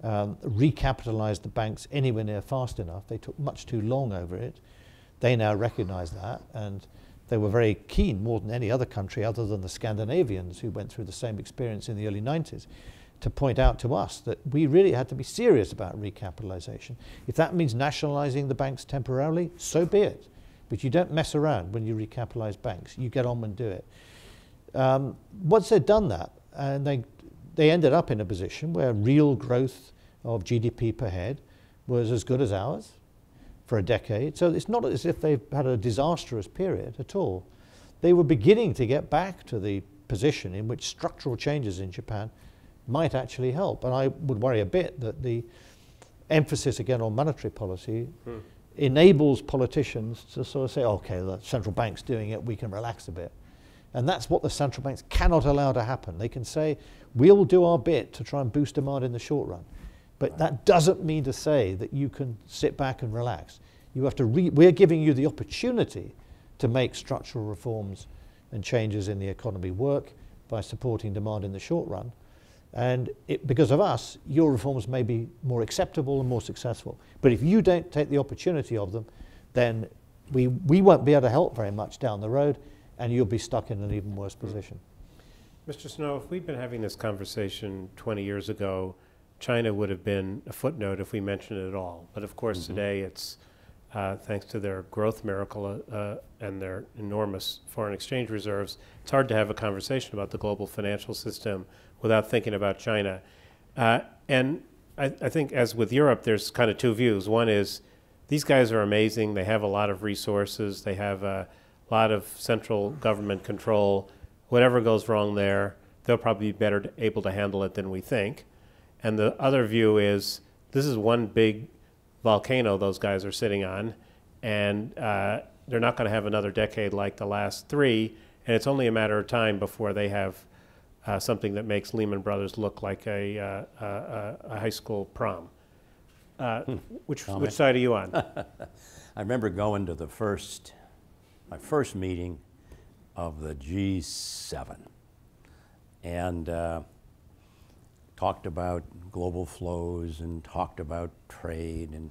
recapitalize the banks anywhere near fast enough. They took much too long over it. They now recognize that, and they were very keen, more than any other country other than the Scandinavians who went through the same experience in the early 90s, to point out to us that we really had to be serious about recapitalization. If that means nationalizing the banks temporarily, so be it. But you don't mess around when you recapitalize banks. You get on and do it. Once they'd done that, and they ended up in a position where real growth of GDP per head was as good as ours for a decade. So it's not as if they've had a disastrous period at all. They were beginning to get back to the position in which structural changes in Japan might actually help. And I would worry a bit that the emphasis again on monetary policy enables politicians to sort of say, okay, the central bank's doing it, we can relax a bit. And that's what the central banks cannot allow to happen. They can say, we'll do our bit to try and boost demand in the short run. But that doesn't mean to say that you can sit back and relax. You have to we're giving you the opportunity to make structural reforms and changes in the economy work by supporting demand in the short run. And because of us, your reforms may be more acceptable and more successful. But if you don't take the opportunity of them, then we won't be able to help very much down the road, and you'll be stuck in an even worse position. Mr. Snow, if we'd been having this conversation 20 years ago, China would have been a footnote if we mentioned it at all. But of course, today it's, thanks to their growth miracle and their enormous foreign exchange reserves, it's hard to have a conversation about the global financial system without thinking about China. And I think, as with Europe, there's kind of two views. One is, these guys are amazing. They have a lot of resources. They have a lot of central government control. Whatever goes wrong there, they'll probably be better able to handle it than we think. And the other view is, this is one big volcano those guys are sitting on, and they're not going to have another decade like the last three, and it's only a matter of time before they have something that makes Lehman Brothers look like a high school prom. Which side are you on? I remember going to my first meeting of the G7, and talked about global flows and talked about trade and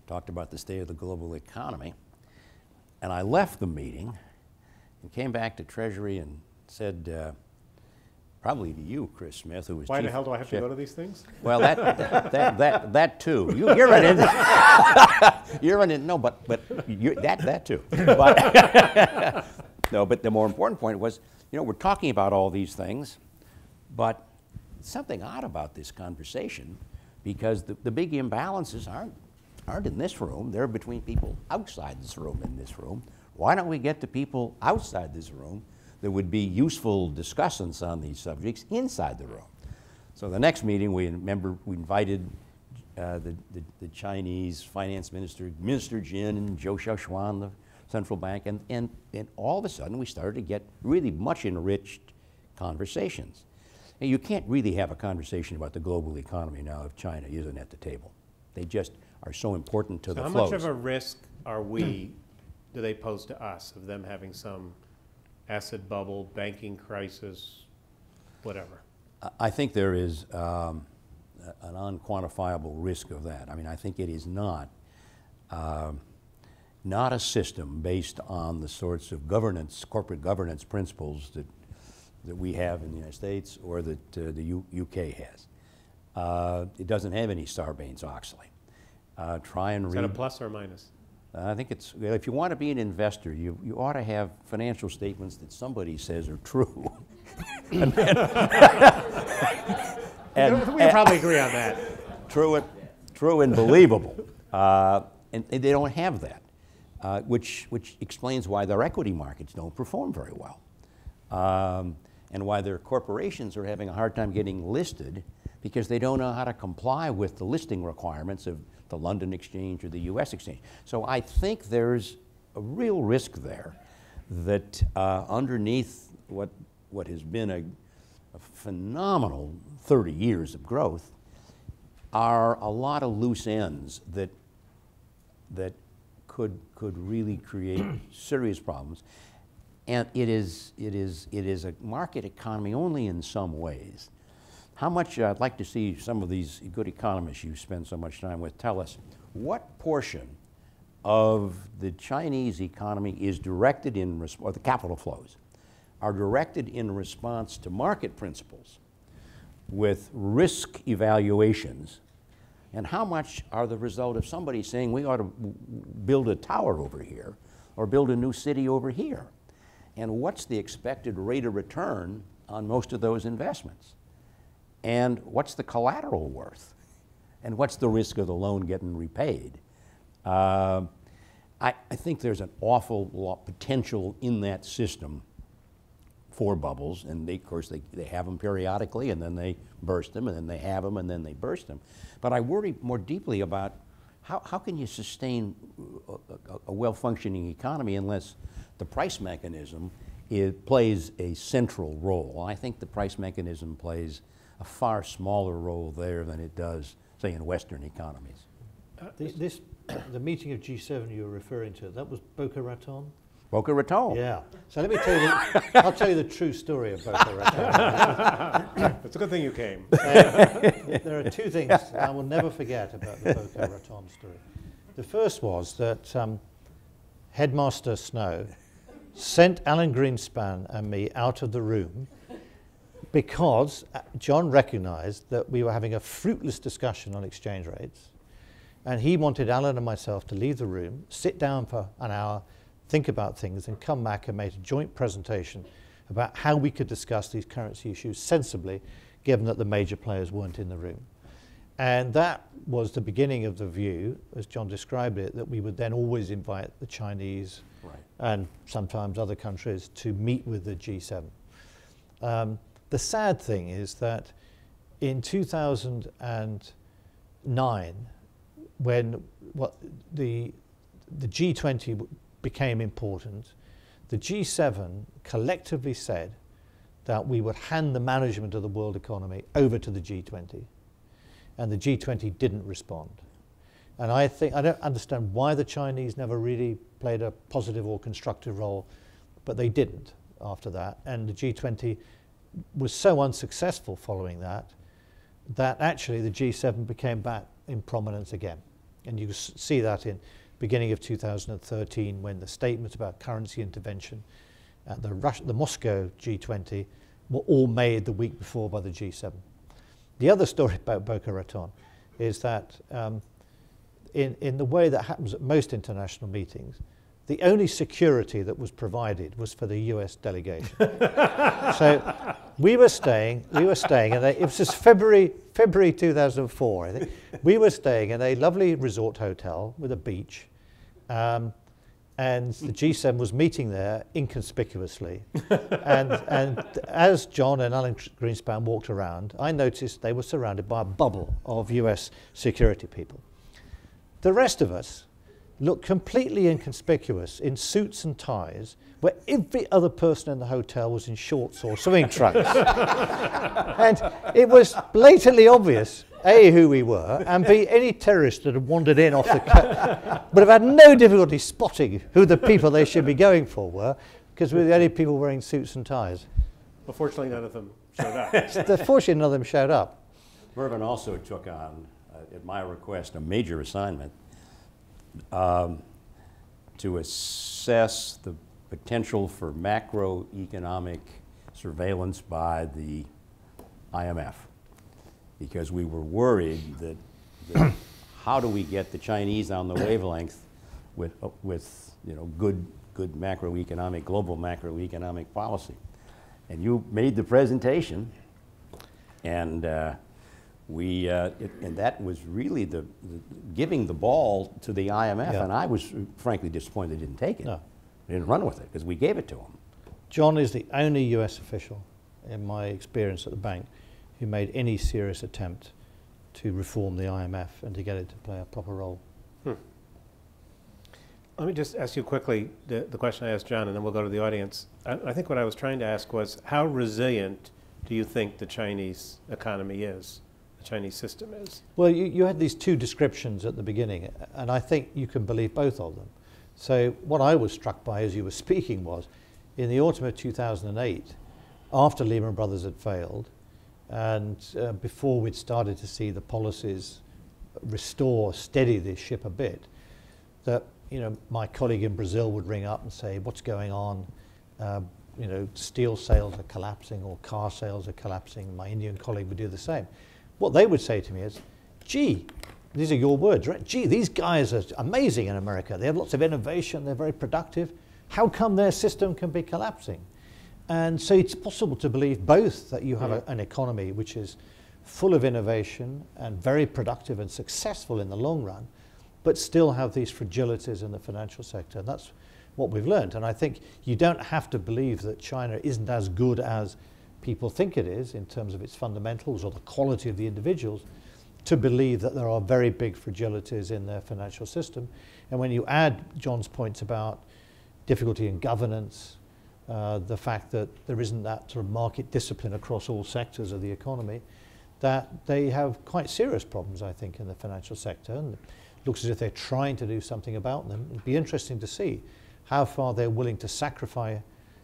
talked about the state of the global economy. And I left the meeting and came back to Treasury and said, probably to you, Chris Smith, who was Why chief, the hell do I have to go to these things? well, that too. You're in it. You're in it. No, but that too. But no, but the more important point was, we're talking about all these things, but something odd about this conversation, because the big imbalances aren't in this room. They're between people outside this room in this room. Why don't we get the people outside this room that would be useful discussants on these subjects inside the room? So the next meeting, we invited the Chinese finance minister, Minister Jin, and Zhou Xiaoxuan, the central bank, and all of a sudden we started to get really much enriched conversations. And you can't really have a conversation about the global economy now if China isn't at the table. They just are so important to the flows. How much of a risk do they pose to us of them having some asset bubble, banking crisis, whatever? I think there is an unquantifiable risk of that. I mean, I think it is not a system based on the sorts of corporate governance principles that we have in the United States or that the UK has. It doesn't have any Sarbanes-Oxley. Try and read. Is that a plus or a minus? I think it's, if you want to be an investor, you ought to have financial statements that somebody says are true. We probably agree on that. True and believable. And they don't have that, which explains why their equity markets don't perform very well. And why their corporations are having a hard time getting listed, because they don't know how to comply with the listing requirements of the London Exchange or the US Exchange. So I think there's a real risk there that underneath what has been a phenomenal 30 years of growth are a lot of loose ends that could really create serious problems. And it is a market economy only in some ways. How much, I'd like to see some of these good economists you spend so much time with tell us, what portion of the Chinese economy is directed or the capital flows, are directed in response to market principles with risk evaluations, and how much are the result of somebody saying we ought to build a tower over here or build a new city over here? And what's the expected rate of return on most of those investments? And what's the collateral worth? And what's the risk of the loan getting repaid? I think there's an awful lot potential in that system for bubbles, and of course they have them periodically, and then they burst them, and then they have them, and then they burst them. But I worry more deeply about how can you sustain a well-functioning economy unless the price mechanism plays a central role. I think the price mechanism plays a far smaller role there than it does, say, in Western economies. The meeting of G7 you were referring to, that was Boca Raton? Boca Raton. Yeah. So let me tell you, I'll tell you the true story of Boca Raton. It's a good thing you came. There are two things I will never forget about the Boca Raton story. The first was that Headmaster Snow sent Alan Greenspan and me out of the room because John recognized that we were having a fruitless discussion on exchange rates, and he wanted Alan and myself to leave the room, sit down for an hour, think about things, and come back and make a joint presentation about how we could discuss these currency issues sensibly, given that the major players weren't in the room. And that was the beginning of the view, as John described it, that we would then always invite the Chinese and sometimes other countries to meet with the G7. The sad thing is that in 2009, when the G20 became important, the G7 collectively said that we would hand the management of the world economy over to the G20, and the G20 didn't respond. And I don't understand why the Chinese never really played a positive or constructive role, but they didn't after that. And the G20 was so unsuccessful following that, that actually the G7 became back in prominence again. And you see that in beginning of 2013 when the statements about currency intervention at the Moscow G20 were all made the week before by the G7. The other story about Boca Raton is that in the way that happens at most international meetings, the only security that was provided was for the US delegation. So we were staying, and it was just February 2004, I think. We were staying in a lovely resort hotel with a beach, and the G7 was meeting there inconspicuously. and as John and Alan Greenspan walked around, I noticed they were surrounded by a bubble of US security people. The rest of us looked completely inconspicuous in suits and ties, where every other person in the hotel was in shorts or swimming trunks. And it was blatantly obvious, A, who we were, and B, any terrorist that had wandered in off the coast would have had no difficulty spotting who the people they should be going for were, because we were the only people wearing suits and ties. Well, fortunately, none of them showed up. Fortunately, none of them showed up. Mervyn also took on, at my request, a major assignment to assess the potential for macroeconomic surveillance by the IMF, because we were worried that how do we get the Chinese on the wavelength with good macroeconomic, global macroeconomic policy. And you made the presentation, and and that was really the giving the ball to the IMF, Yeah. and I was frankly disappointed they didn't take it. No. They didn't run with it because we gave it to them. John is the only US official, in my experience at the bank, who made any serious attempt to reform the IMF and to get it to play a proper role. Let me just ask you quickly the question I asked John, and then we'll go to the audience. I think what I was trying to ask was, how resilient do you think the Chinese economy is, the Chinese system is? Well, you had these two descriptions at the beginning, and I think you can believe both of them. So what I was struck by as you were speaking was, in the autumn of 2008, after Lehman Brothers had failed, and before we'd started to see the policies steady this ship a bit, that my colleague in Brazil would ring up and say, what's going on? Steel sales are collapsing or car sales are collapsing. My Indian colleague would do the same. What they would say to me is, gee, these are your words, right? Gee, these guys are amazing in America. They have lots of innovation. They're very productive. How come their system can be collapsing? And so it's possible to believe both that you have an economy which is full of innovation and very productive and successful in the long run, but still have these fragilities in the financial sector. And that's what we've learned. And I think you don't have to believe that China isn't as good as people think it is in terms of its fundamentals or the quality of the individuals to believe that there are very big fragilities in their financial system. And when you add John's points about difficulty in governance, the fact that there isn't that sort of market discipline across all sectors of the economy, that they have quite serious problems, I think, in the financial sector. And it looks as if they're trying to do something about them. It'd be interesting to see how far they're willing to sacrifice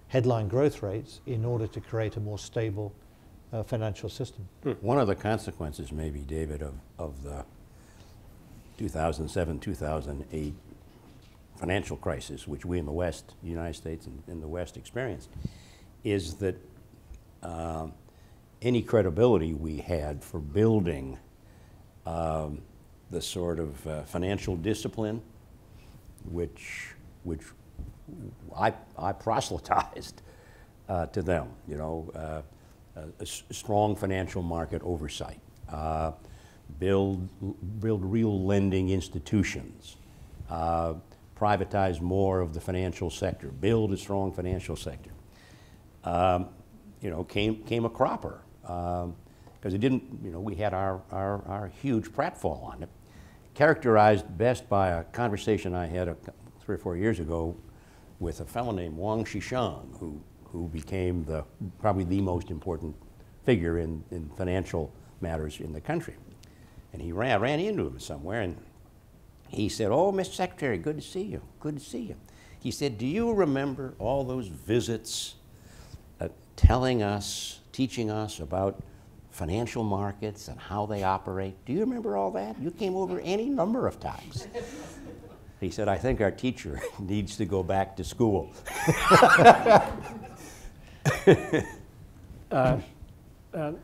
headline growth rates in order to create a more stable financial system. One of the consequences, maybe, David, of the 2007-2008 financial crisis, which we in the West, the United States and in the West experienced, is that any credibility we had for building the sort of financial discipline which I proselytized to them, a strong financial market oversight, build real lending institutions, privatize more of the financial sector, build a strong financial sector. Came a cropper because it didn't. We had our huge pratfall on it, characterized best by a conversation I had 3 or 4 years ago with a fellow named Wang Shishang, who became probably the most important figure in financial matters in the country. And I ran into him somewhere, and he said, "Oh, Mr. Secretary, good to see you, good to see you." He said, "Do you remember all those visits teaching us about financial markets and how they operate? Do you remember all that? You came over any number of times." He said, "I think our teacher needs to go back to school."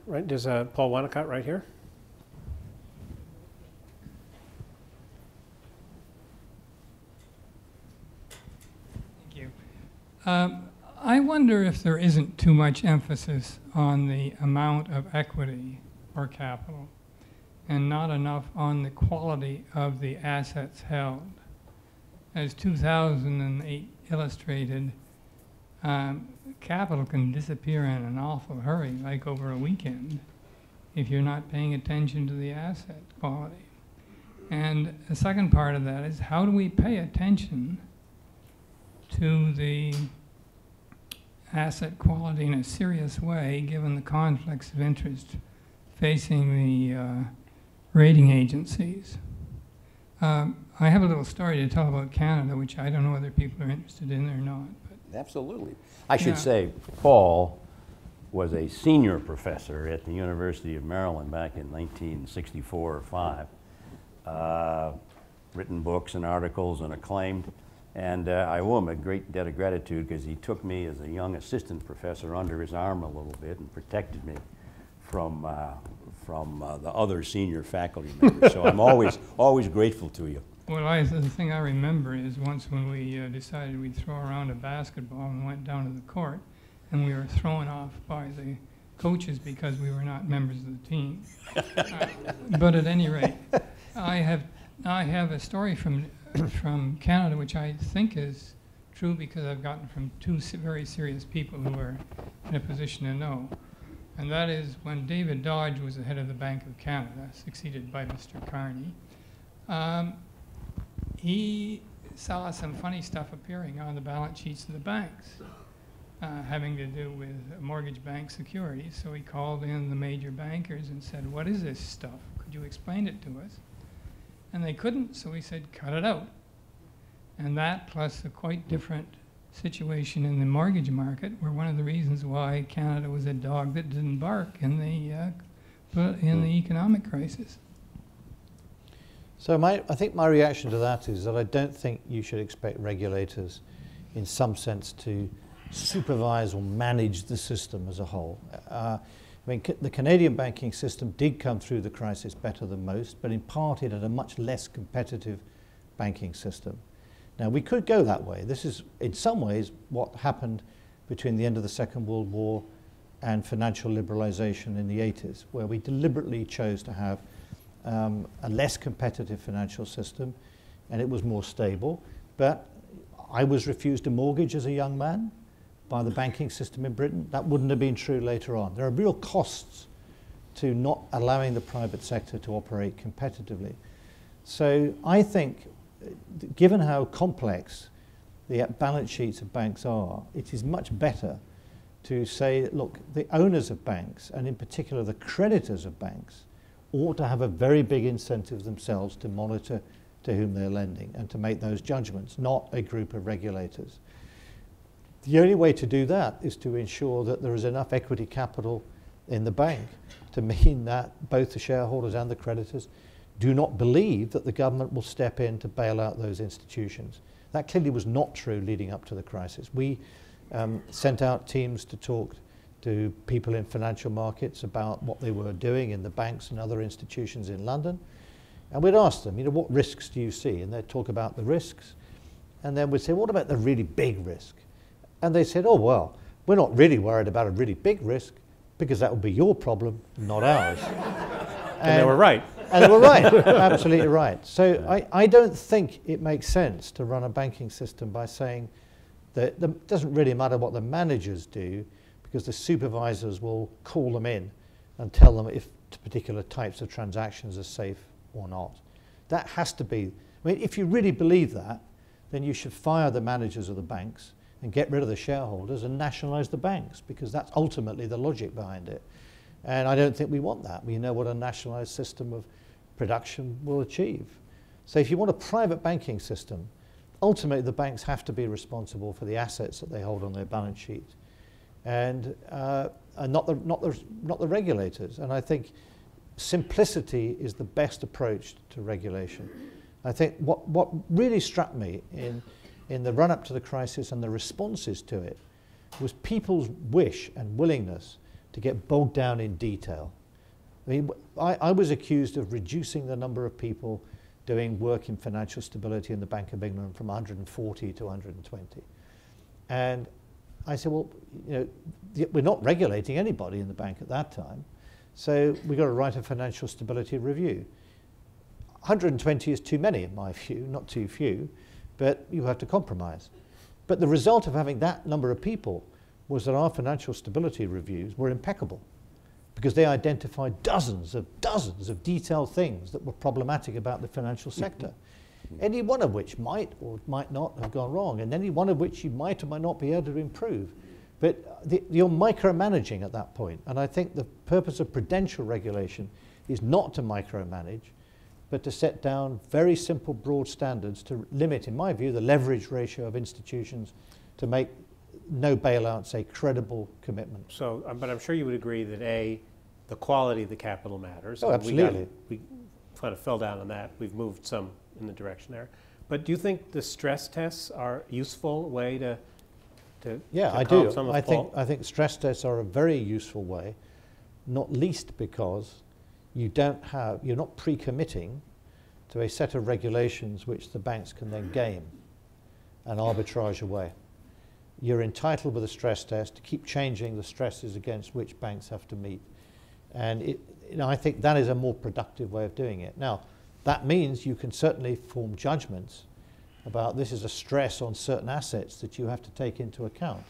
Right, there's Paul Wannacott right here. Thank you. I wonder if there isn't too much emphasis on the amount of equity or capital and not enough on the quality of the assets held. As 2008 illustrated, capital can disappear in an awful hurry, like over a weekend, if you're not paying attention to the asset quality. And the second part of that is, how do we pay attention to the asset quality in a serious way, given the conflicts of interest facing the rating agencies? I have a little story to tell about Canada, which I don't know whether people are interested in or not. But Absolutely. I should say, Paul was a senior professor at the University of Maryland back in 1964 or 5. Written books and articles and acclaimed. And I owe him a great debt of gratitude because he took me as a young assistant professor under his arm a little bit and protected me from the other senior faculty members. So I'm always grateful to you. well, the thing I remember is once when we decided we'd throw around a basketball and went down to the court, and we were thrown off by the coaches because we were not members of the team. But at any rate, I have a story from Canada, which I think is true because I've gotten from two very serious people who are in a position to know. And that is when David Dodge was the head of the Bank of Canada, succeeded by Mr. Carney, he saw some funny stuff appearing on the balance sheets of the banks, having to do with mortgage-backed securities. So he called in the major bankers and said, "What is this stuff? Could you explain it to us?" And they couldn't, so he said, "Cut it out." And that, plus a quite different situation in the mortgage market, were one of the reasons why Canada was a dog that didn't bark in the economic crisis. So I think my reaction to that is that I don't think you should expect regulators in some sense to supervise or manage the system as a whole. I mean, the Canadian banking system did come through the crisis better than most, but in part it had a much less competitive banking system. Now, we could go that way. This is, in some ways, what happened between the end of the Second World War and financial liberalization in the 80s, where we deliberately chose to have a less competitive financial system, and it was more stable. But I was refused a mortgage as a young man by the banking system in Britain. That wouldn't have been true later on. There are real costs to not allowing the private sector to operate competitively. So I think, given how complex the balance sheets of banks are, it is much better to say, look, the owners of banks, and in particular the creditors of banks, ought to have a very big incentive themselves to monitor to whom they're lending and to make those judgments, not a group of regulators. The only way to do that is to ensure that there is enough equity capital in the bank to mean that both the shareholders and the creditors do not believe that the government will step in to bail out those institutions. That clearly was not true leading up to the crisis. We sent out teams to talk to people in financial markets about what they were doing in the banks and other institutions in London. And we'd ask them, what risks do you see? And they'd talk about the risks. And then we'd say, what about the really big risk? And they said, oh, well, we're not really worried about a really big risk because that would be your problem, not ours. And they were right. And they were right, absolutely right. So I don't think it makes sense to run a banking system by saying that it doesn't really matter what the managers do because the supervisors will call them in and tell them if particular types of transactions are safe or not. That has to be, I mean, if you really believe that, then you should fire the managers of the banks and get rid of the shareholders and nationalize the banks, because that's ultimately the logic behind it. And I don't think we want that. We know what a nationalized system of production will achieve. So if you want a private banking system, ultimately the banks have to be responsible for the assets that they hold on their balance sheet, and not the regulators. And I think simplicity is the best approach to regulation. I think what really struck me in the run-up to the crisis and the responses to it was people's wish and willingness to get bogged down in detail. I mean, I was accused of reducing the number of people doing work in financial stability in the Bank of England from 140 to 120. And I said, well, you know, we're not regulating anybody in the bank at that time, so we've got to write a financial stability review. 120 is too many in my view, not too few, but you have to compromise. But the result of having that number of people was that our financial stability reviews were impeccable, because they identified dozens of detailed things that were problematic about the financial sector, any one of which might or might not have gone wrong, and any one of which you might or might not be able to improve. But you're micromanaging at that point, and I think the purpose of prudential regulation is not to micromanage, but to set down very simple, broad standards to limit, in my view, the leverage ratio of institutions, to make no bailouts a credible commitment. So, but I'm sure you would agree that the quality of the capital matters. Oh, absolutely. We kind of fell down on that. We've moved some in the direction there. But do you think the stress tests are a useful way to yeah, I calm do. some of I fault? think stress tests are a very useful way, not least because you're not pre-committing to a set of regulations which the banks can then game and arbitrage away. You're entitled with a stress test to keep changing the stresses against which banks have to meet. And I think that is a more productive way of doing it. Now, that means you can certainly form judgments about this is a stress on certain assets that you have to take into account.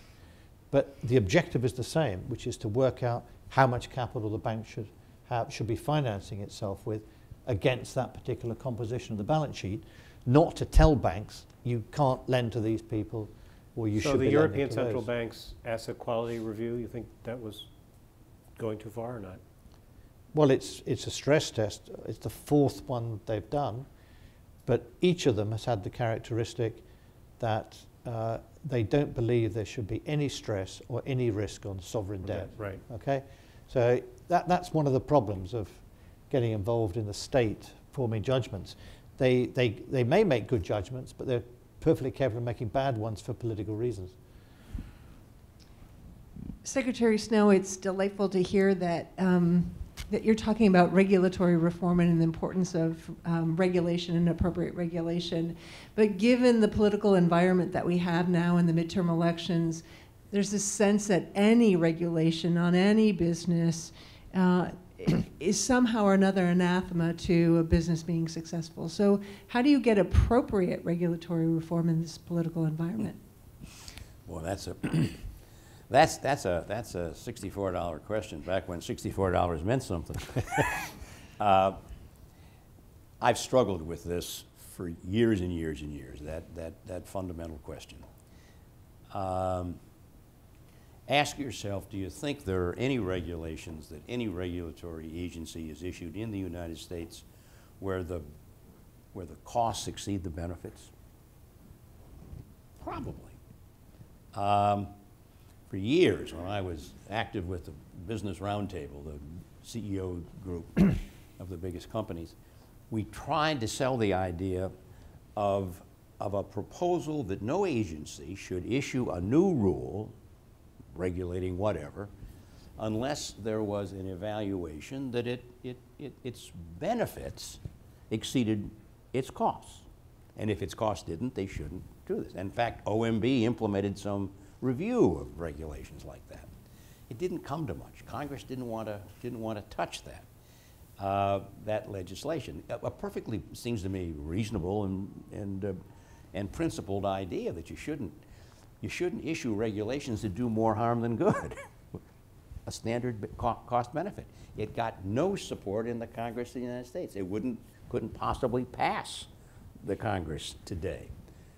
But the objective is the same, which is to work out how much capital the bank should be financing itself with against that particular composition of the balance sheet, not to tell banks you can't lend to these people or you should be lending to those. So the European Central Bank's asset quality review, you think that was going too far or not? Well, it's a stress test. It's the fourth one they've done, but each of them has had the characteristic that they don't believe there should be any stress or any risk on sovereign debt. Right. Okay, so that's one of the problems of getting involved in the state forming judgments. They may make good judgments, but they're perfectly capable of making bad ones for political reasons. Secretary Snow, it's delightful to hear that that you're talking about regulatory reform and the importance of regulation and appropriate regulation. But given the political environment that we have now in the midterm elections, there's this sense that any regulation on any business is somehow or another anathema to a business being successful. So how do you get appropriate regulatory reform in this political environment? Well, that's a $64 question, back when $64 meant something. I've struggled with this for years and years and years, that fundamental question. Ask yourself, do you think there are any regulations that any regulatory agency has issued in the United States where the costs exceed the benefits? Probably. For years, when I was active with the Business Roundtable, the CEO group of the biggest companies, we tried to sell the idea of a proposal that no agency should issue a new rule regulating whatever unless there was an evaluation that its benefits exceeded its costs. And if its costs didn't, they shouldn't do this. In fact, OMB implemented some review of regulations like that. It didn't come to much. Congress didn't want to touch that legislation. A perfectly, seems to me, reasonable and principled idea that you shouldn't issue regulations that do more harm than good. a standard cost benefit. It got no support in the Congress of the United States. It couldn't possibly pass the Congress today.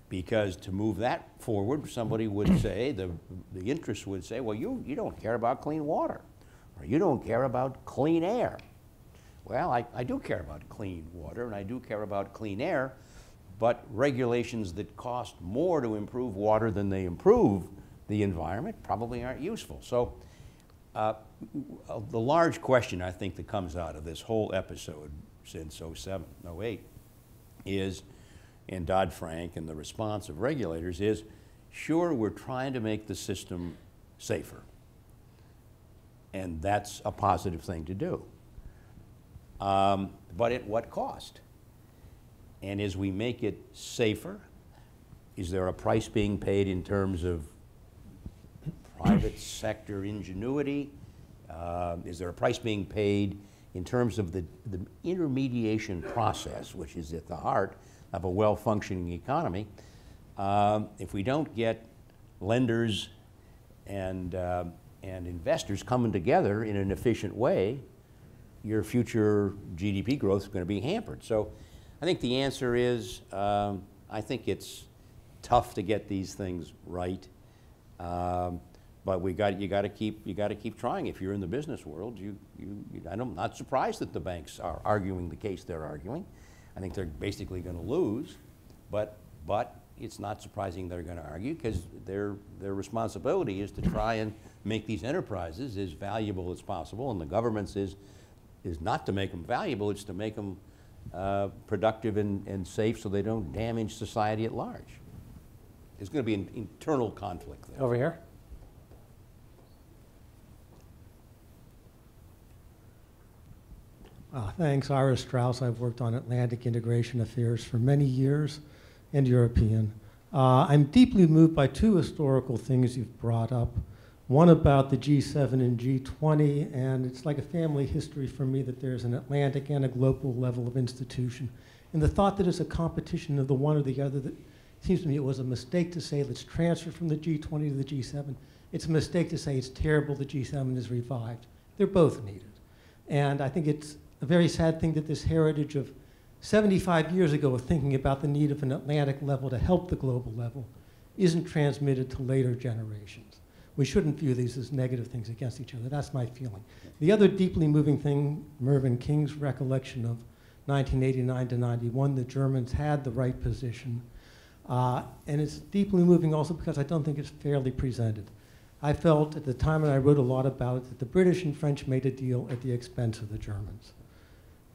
Because to move that forward, somebody would say, the interests would say, well, you don't care about clean water, or you don't care about clean air. Well, I do care about clean water, and I do care about clean air, but regulations that cost more to improve water than they improve the environment probably aren't useful. So the large question, I think, that comes out of this whole episode since 07, 08 is, and Dodd-Frank and the response of regulators is, sure, we're trying to make the system safer. And that's a positive thing to do. But at what cost? And as we make it safer, is there a price being paid in terms of private sector ingenuity? Is there a price being paid in terms of the intermediation process, which is at the heart of a well-functioning economy? If we don't get lenders and investors coming together in an efficient way, your future GDP growth is going to be hampered. So I think the answer is, I think it's tough to get these things right, but you got to keep trying. If you're in the business world, I'm not surprised that the banks are arguing the case they're arguing. I think they're basically going to lose, but it's not surprising they're going to argue, because their responsibility is to try and make these enterprises as valuable as possible, and the government's is not to make them valuable, it's to make them productive and safe so they don't damage society at large. There's going to be an internal conflict there. Over here. Thanks, Ira Strauss. I've worked on Atlantic integration affairs for many years, and European. I'm deeply moved by two historical things you've brought up. One about the G7 and G20, and it's like a family history for me that there's an Atlantic and a global level of institution. And the thought that it's a competition of the one or the other, that seems to me it was a mistake to say let's transfer from the G20 to the G7. It's a mistake to say it's terrible the G7 is revived. They're both needed. And I think it's a very sad thing that this heritage of 75 years ago of thinking about the need of an Atlantic level to help the global level isn't transmitted to later generations. We shouldn't view these as negative things against each other. That's my feeling. The other deeply moving thing, Mervyn King's recollection of 1989 to 91, the Germans had the right position. And it's deeply moving also because I don't think it's fairly presented. I felt at the time, and I wrote a lot about it, that the British and French made a deal at the expense of the Germans.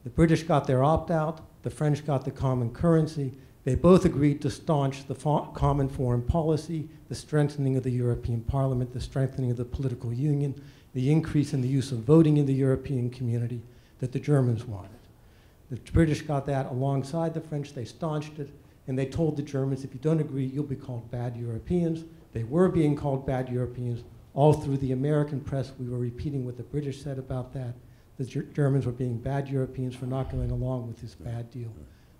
The British got their opt-out, the French got the common currency. They both agreed to staunch the common foreign policy, the strengthening of the European Parliament, the strengthening of the political union, the increase in the use of voting in the European community that the Germans wanted. The British got that alongside the French. They staunched it, and they told the Germans, if you don't agree, you'll be called bad Europeans. They were being called bad Europeans. All through the American press, we were repeating what the British said about that. The Germans were being bad Europeans for not going along with this bad deal.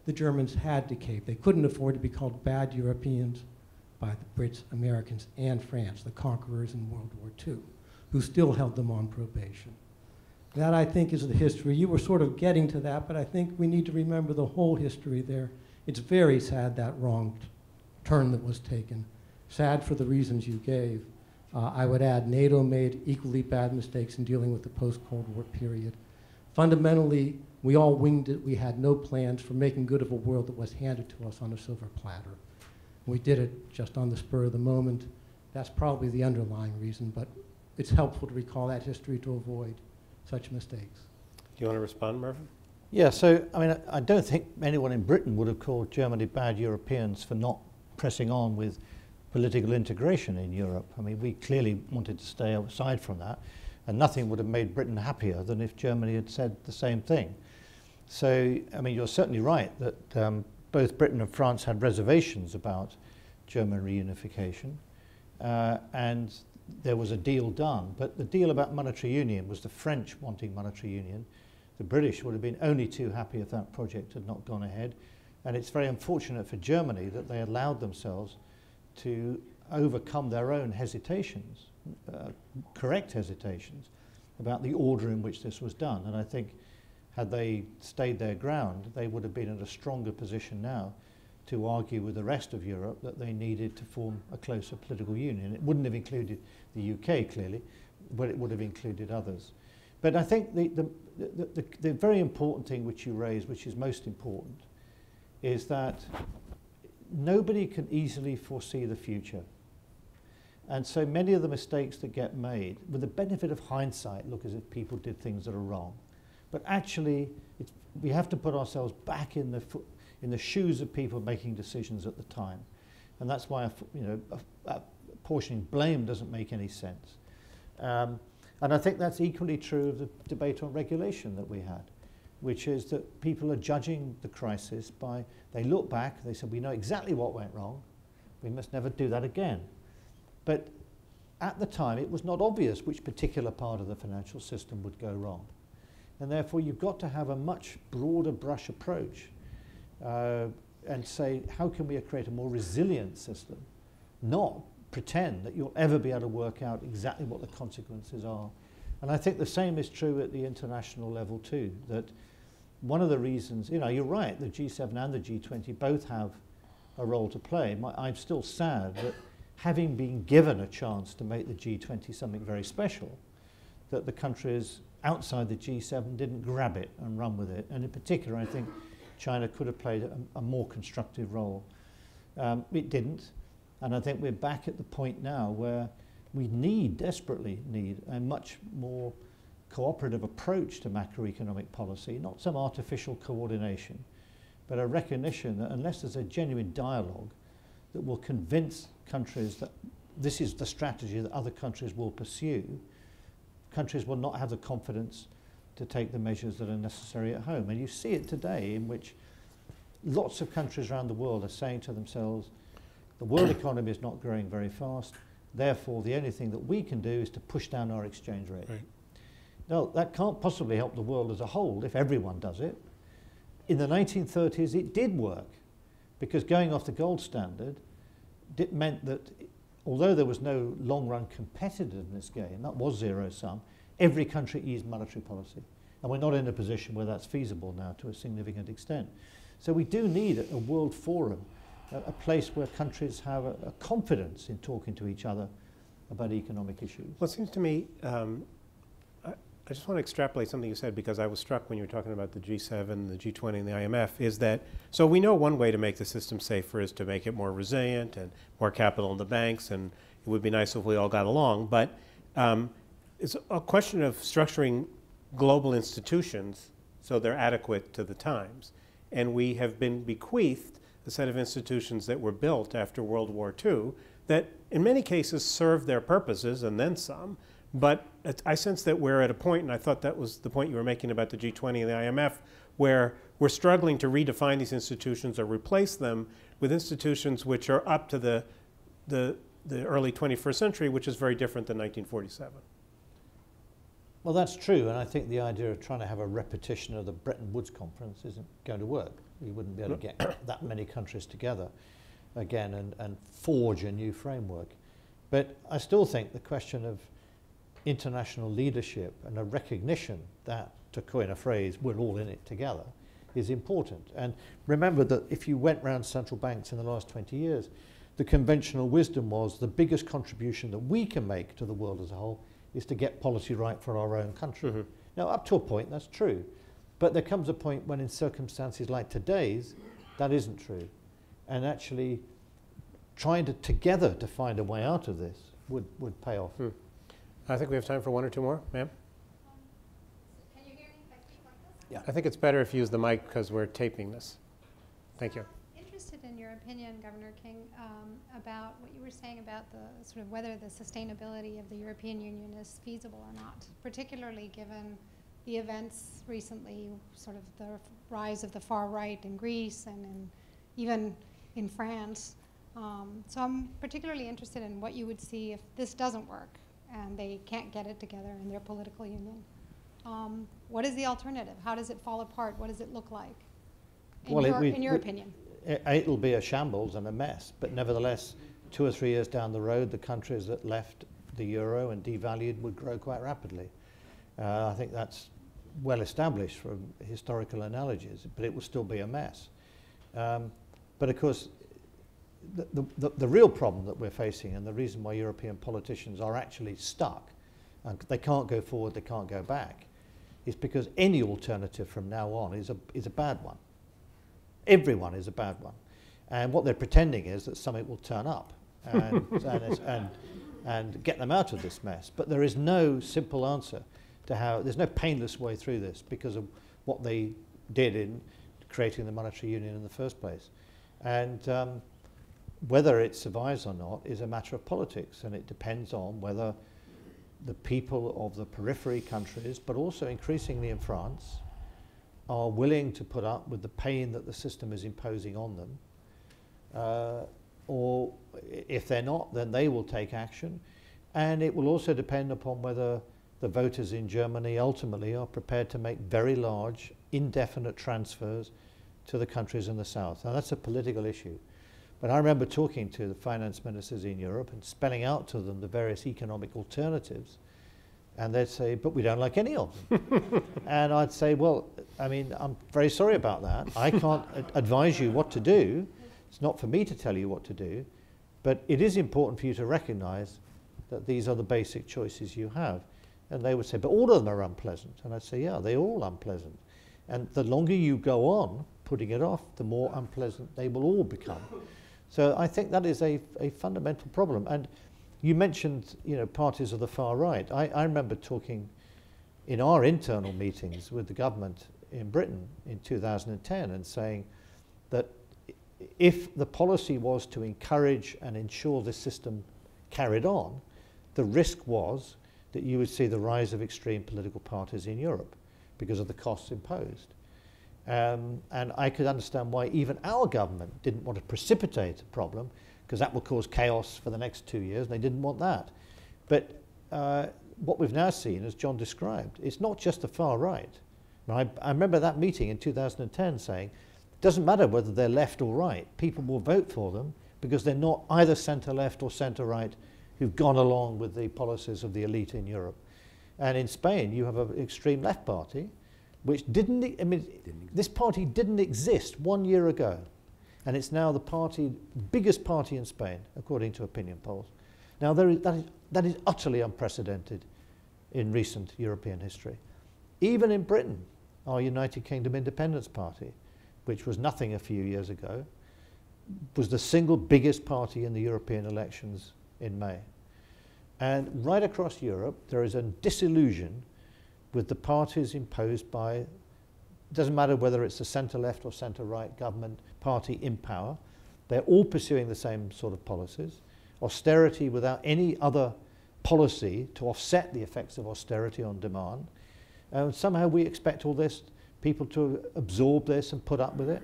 The Germans had to cave. They couldn't afford to be called bad Europeans by the Brits, Americans, and France, the conquerors in World War II, who still held them on probation. That, I think, is the history. You were sort of getting to that, but I think we need to remember the whole history there. It's very sad, that wrong turn that was taken. Sad for the reasons you gave. I would add NATO made equally bad mistakes in dealing with the post-Cold War period. Fundamentally, we all winged it. We had no plans for making good of a world that was handed to us on a silver platter. We did it just on the spur of the moment. That's probably the underlying reason, but it's helpful to recall that history to avoid such mistakes. Do you want to respond, Mervyn? Yeah, so I mean, I don't think anyone in Britain would have called Germany bad Europeans for not pressing on with political integration in Europe. I mean, we clearly wanted to stay aside from that, and nothing would have made Britain happier than if Germany had said the same thing. So, I mean, you're certainly right that both Britain and France had reservations about German reunification, and there was a deal done. But the deal about monetary union was the French wanting monetary union. The British would have been only too happy if that project had not gone ahead. And it's very unfortunate for Germany that they allowed themselves to overcome their own hesitations, correct hesitations, about the order in which this was done. And I think had they stayed their ground, they would have been in a stronger position now to argue with the rest of Europe that they needed to form a closer political union. It wouldn't have included the UK, clearly, but it would have included others. But I think the very important thing which you raised, which is most important, is that nobody can easily foresee the future. And so many of the mistakes that get made, with the benefit of hindsight, look as if people did things that are wrong. But actually, we have to put ourselves back in the shoes of people making decisions at the time. And that's why apportioning blame doesn't make any sense. And I think that's equally true of the debate on regulation that we had, which is that people are judging the crisis by, they look back, they said, we know exactly what went wrong, we must never do that again. But at the time, it was not obvious which particular part of the financial system would go wrong. And therefore, you've got to have a much broader brush approach and say, how can we create a more resilient system, not pretend that you'll ever be able to work out exactly what the consequences are. And I think the same is true at the international level too, that one of the reasons, you're right, the G7 and the G20 both have a role to play. I'm still sad that having been given a chance to make the G20 something very special, that the countries outside the G7 didn't grab it and run with it. And in particular, I think China could have played a more constructive role. It didn't. And I think we're back at the point now where we desperately need a much more cooperative approach to macroeconomic policy, not some artificial coordination, but a recognition that unless there's a genuine dialogue that will convince countries that this is the strategy that other countries will pursue, countries will not have the confidence to take the measures that are necessary at home. And you see it today, in which lots of countries around the world are saying to themselves, the world economy is not growing very fast, therefore the only thing that we can do is to push down our exchange rate. Right. Now, that can't possibly help the world as a whole if everyone does it. In the 1930s, it did work, because going off the gold standard meant that although there was no long-run competitiveness gain, that was zero-sum, every country eased monetary policy. And we're not in a position where that's feasible now to a significant extent. So we do need a world forum, a place where countries have a confidence in talking to each other about economic issues. Well, it seems to me, I just want to extrapolate something you said, because I was struck when you were talking about the G7, the G20, and the IMF, is that, so we know one way to make the system safer is to make it more resilient and more capital in the banks, and it would be nice if we all got along, but it's a question of structuring global institutions so they're adequate to the times. And we have been bequeathed a set of institutions that were built after World War II that in many cases serve their purposes and then some, but I sense that we're at a point, and I thought that was the point you were making about the G20 and the IMF, where we're struggling to redefine these institutions or replace them with institutions which are up to the early 21st century, which is very different than 1947. Well, that's true, and I think the idea of trying to have a repetition of the Bretton Woods conference isn't going to work. We wouldn't be able to get that many countries together again and forge a new framework. But I still think the question of international leadership and a recognition that, to coin a phrase, we're all in it together, is important. And remember that if you went round central banks in the last 20 years, the conventional wisdom was the biggest contribution that we can make to the world as a whole is to get policy right for our own country. Mm-hmm. Now, up to a point, that's true. But there comes a point when in circumstances like today's, that isn't true. And actually trying to together to find a way out of this would pay off. I think we have time for one or two more, ma'am. Can you hear me if I speak like this? Yeah. I think it's better if you use the mic because we're taping this. Thank you. Interested in your opinion, Governor King, about what you were saying about the sort of whether the sustainability of the European Union is feasible or not, particularly given the events recently, sort of the rise of the far right in Greece and even in France. So I'm particularly interested in what you would see if this doesn't work and they can't get it together in their political union. What is the alternative? How does it fall apart? What does it look like, in your opinion? It'll be a shambles and a mess, but nevertheless, 2 or 3 years down the road, the countries that left the euro and devalued would grow quite rapidly. I think that's well established from historical analogies, but it will still be a mess. But of course, the real problem that we're facing, and the reason why European politicians are actually stuck, and they can't go forward, they can't go back, is because any alternative from now on is a bad one. Everyone is a bad one. And what they're pretending is that something will turn up and get them out of this mess. But there is no simple answer to how, there's no painless way through this because of what they did in creating the monetary union in the first place. And whether it survives or not is a matter of politics, and it depends on whether the people of the periphery countries, but also increasingly in France, are willing to put up with the pain that the system is imposing on them. Or if they're not, then they will take action. And it will also depend upon whether the voters in Germany ultimately are prepared to make very large, indefinite transfers to the countries in the south. Now that's a political issue. But I remember talking to the finance ministers in Europe and spelling out to them the various economic alternatives. And they'd say, but we don't like any of them. And I'd say, well, I mean, I'm very sorry about that. I can't advise you what to do. It's not for me to tell you what to do. But it is important for you to recognize that these are the basic choices you have. And they would say, but all of them are unpleasant. And I'd say, yeah, they're all unpleasant. And the longer you go on putting it off, the more unpleasant they will all become. So I think that is a fundamental problem. And you mentioned, you know, parties of the far right. I remember talking in our internal meetings with the government in Britain in 2010 and saying that if the policy was to encourage and ensure this system carried on, the risk was that you would see the rise of extreme political parties in Europe because of the costs imposed. And I could understand why even our government didn't want to precipitate a problem, because that will cause chaos for the next 2 years, and they didn't want that. But what we've now seen, as John described, it's not just the far right. I remember that meeting in 2010 saying, it doesn't matter whether they're left or right, people will vote for them because they're not either centre-left or centre-right who've gone along with the policies of the elite in Europe. And in Spain, you have an extreme left party, which this party didn't exist 1 year ago. And it's now the biggest party in Spain, according to opinion polls. Now, that is utterly unprecedented in recent European history. Even in Britain, our United Kingdom Independence Party, which was nothing a few years ago, was the single biggest party in the European elections in May. And right across Europe, there is a disillusion with the parties imposed by, it doesn't matter whether it's a centre-left or centre-right government party in power, they're all pursuing the same sort of policies. Austerity without any other policy to offset the effects of austerity on demand. And somehow we expect all this, people to absorb this and put up with it.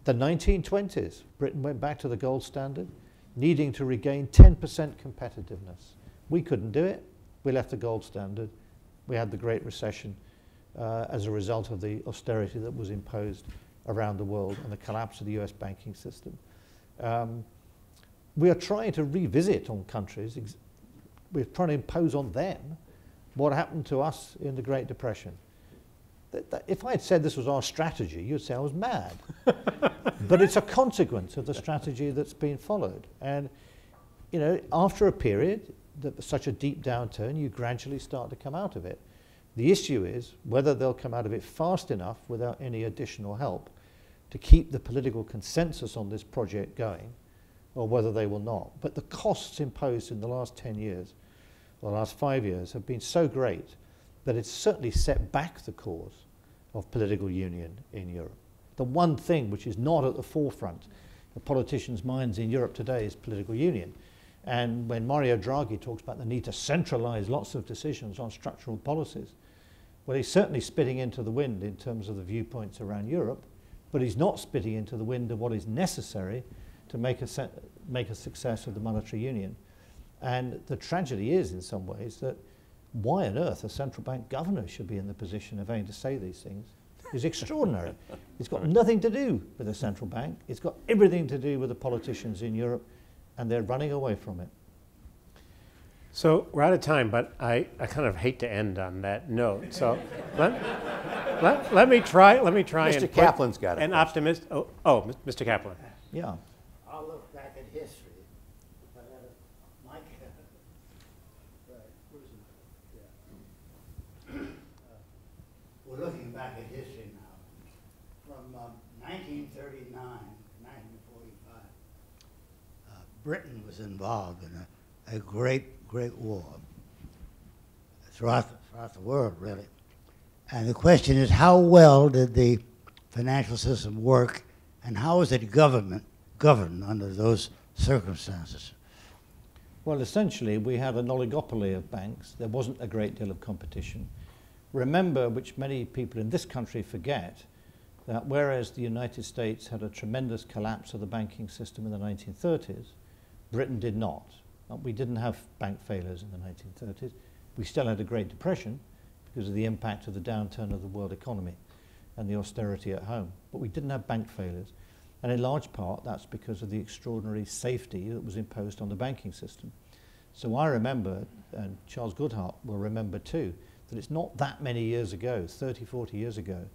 The 1920s, Britain went back to the gold standard, needing to regain 10% competitiveness. We couldn't do it. We left the gold standard. We had the Great Recession as a result of the austerity that was imposed around the world and the collapse of the US banking system. We are trying to revisit on countries, we're trying to impose on them what happened to us in the Great Depression. If I had said this was our strategy, you'd say I was mad. But it's a consequence of the strategy that's been followed. And, you know, after a period, such a deep downturn, you gradually start to come out of it. The issue is whether they'll come out of it fast enough without any additional help to keep the political consensus on this project going, or whether they will not. But the costs imposed in the last 10 years, or the last 5 years, have been so great that it's certainly set back the cause of political union in Europe. The one thing which is not at the forefront of politicians' minds in Europe today is political union. And when Mario Draghi talks about the need to centralize lots of decisions on structural policies, well, he's certainly spitting into the wind in terms of the viewpoints around Europe, but he's not spitting into the wind of what is necessary to make a success of the monetary union. And the tragedy is, in some ways, that why on earth a central bank governor should be in the position of having to say these things is extraordinary. It's got nothing to do with the central bank. It's got everything to do with the politicians in Europe, and they're running away from it. So we're out of time, but I kind of hate to end on that note. So let me try. Mr. and Caplin's got it. an optimist. Oh, Mr. Caplin. Yeah. I'll look back at history. Mike, right, where's the mic? Yeah. We're looking back at history now. From 1939 to 1945, Britain was involved in a great war throughout the world, really. And the question is, how well did the financial system work, and how is it governed under those circumstances? Well, essentially, we had an oligopoly of banks. There wasn't a great deal of competition. Remember, which many people in this country forget, that whereas the United States had a tremendous collapse of the banking system in the 1930s, Britain did not. We didn't have bank failures in the 1930s. We still had a Great Depression because of the impact of the downturn of the world economy and the austerity at home. But we didn't have bank failures. And in large part, that's because of the extraordinary safety that was imposed on the banking system. So I remember, and Charles Goodhart will remember too, that it's not that many years ago, 30, 40 years ago,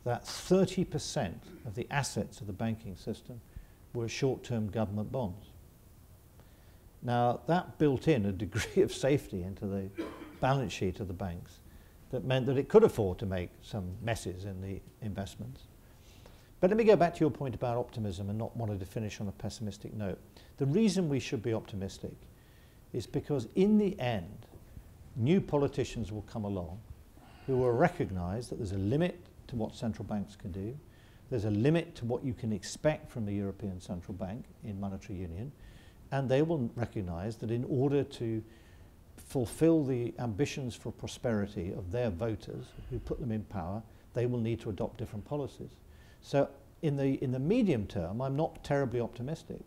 that 30% of the assets of the banking system were short-term government bonds. Now, that built in a degree of safety into the balance sheet of the banks that meant that it could afford to make some messes in the investments. But let me go back to your point about optimism and not wanting to finish on a pessimistic note. The reason we should be optimistic is because in the end, new politicians will come along who will recognize that there's a limit to what central banks can do. There's a limit to what you can expect from the European Central Bank in monetary union. And they will recognize that in order to fulfill the ambitions for prosperity of their voters who put them in power, they will need to adopt different policies. So in the medium term, I'm not terribly optimistic,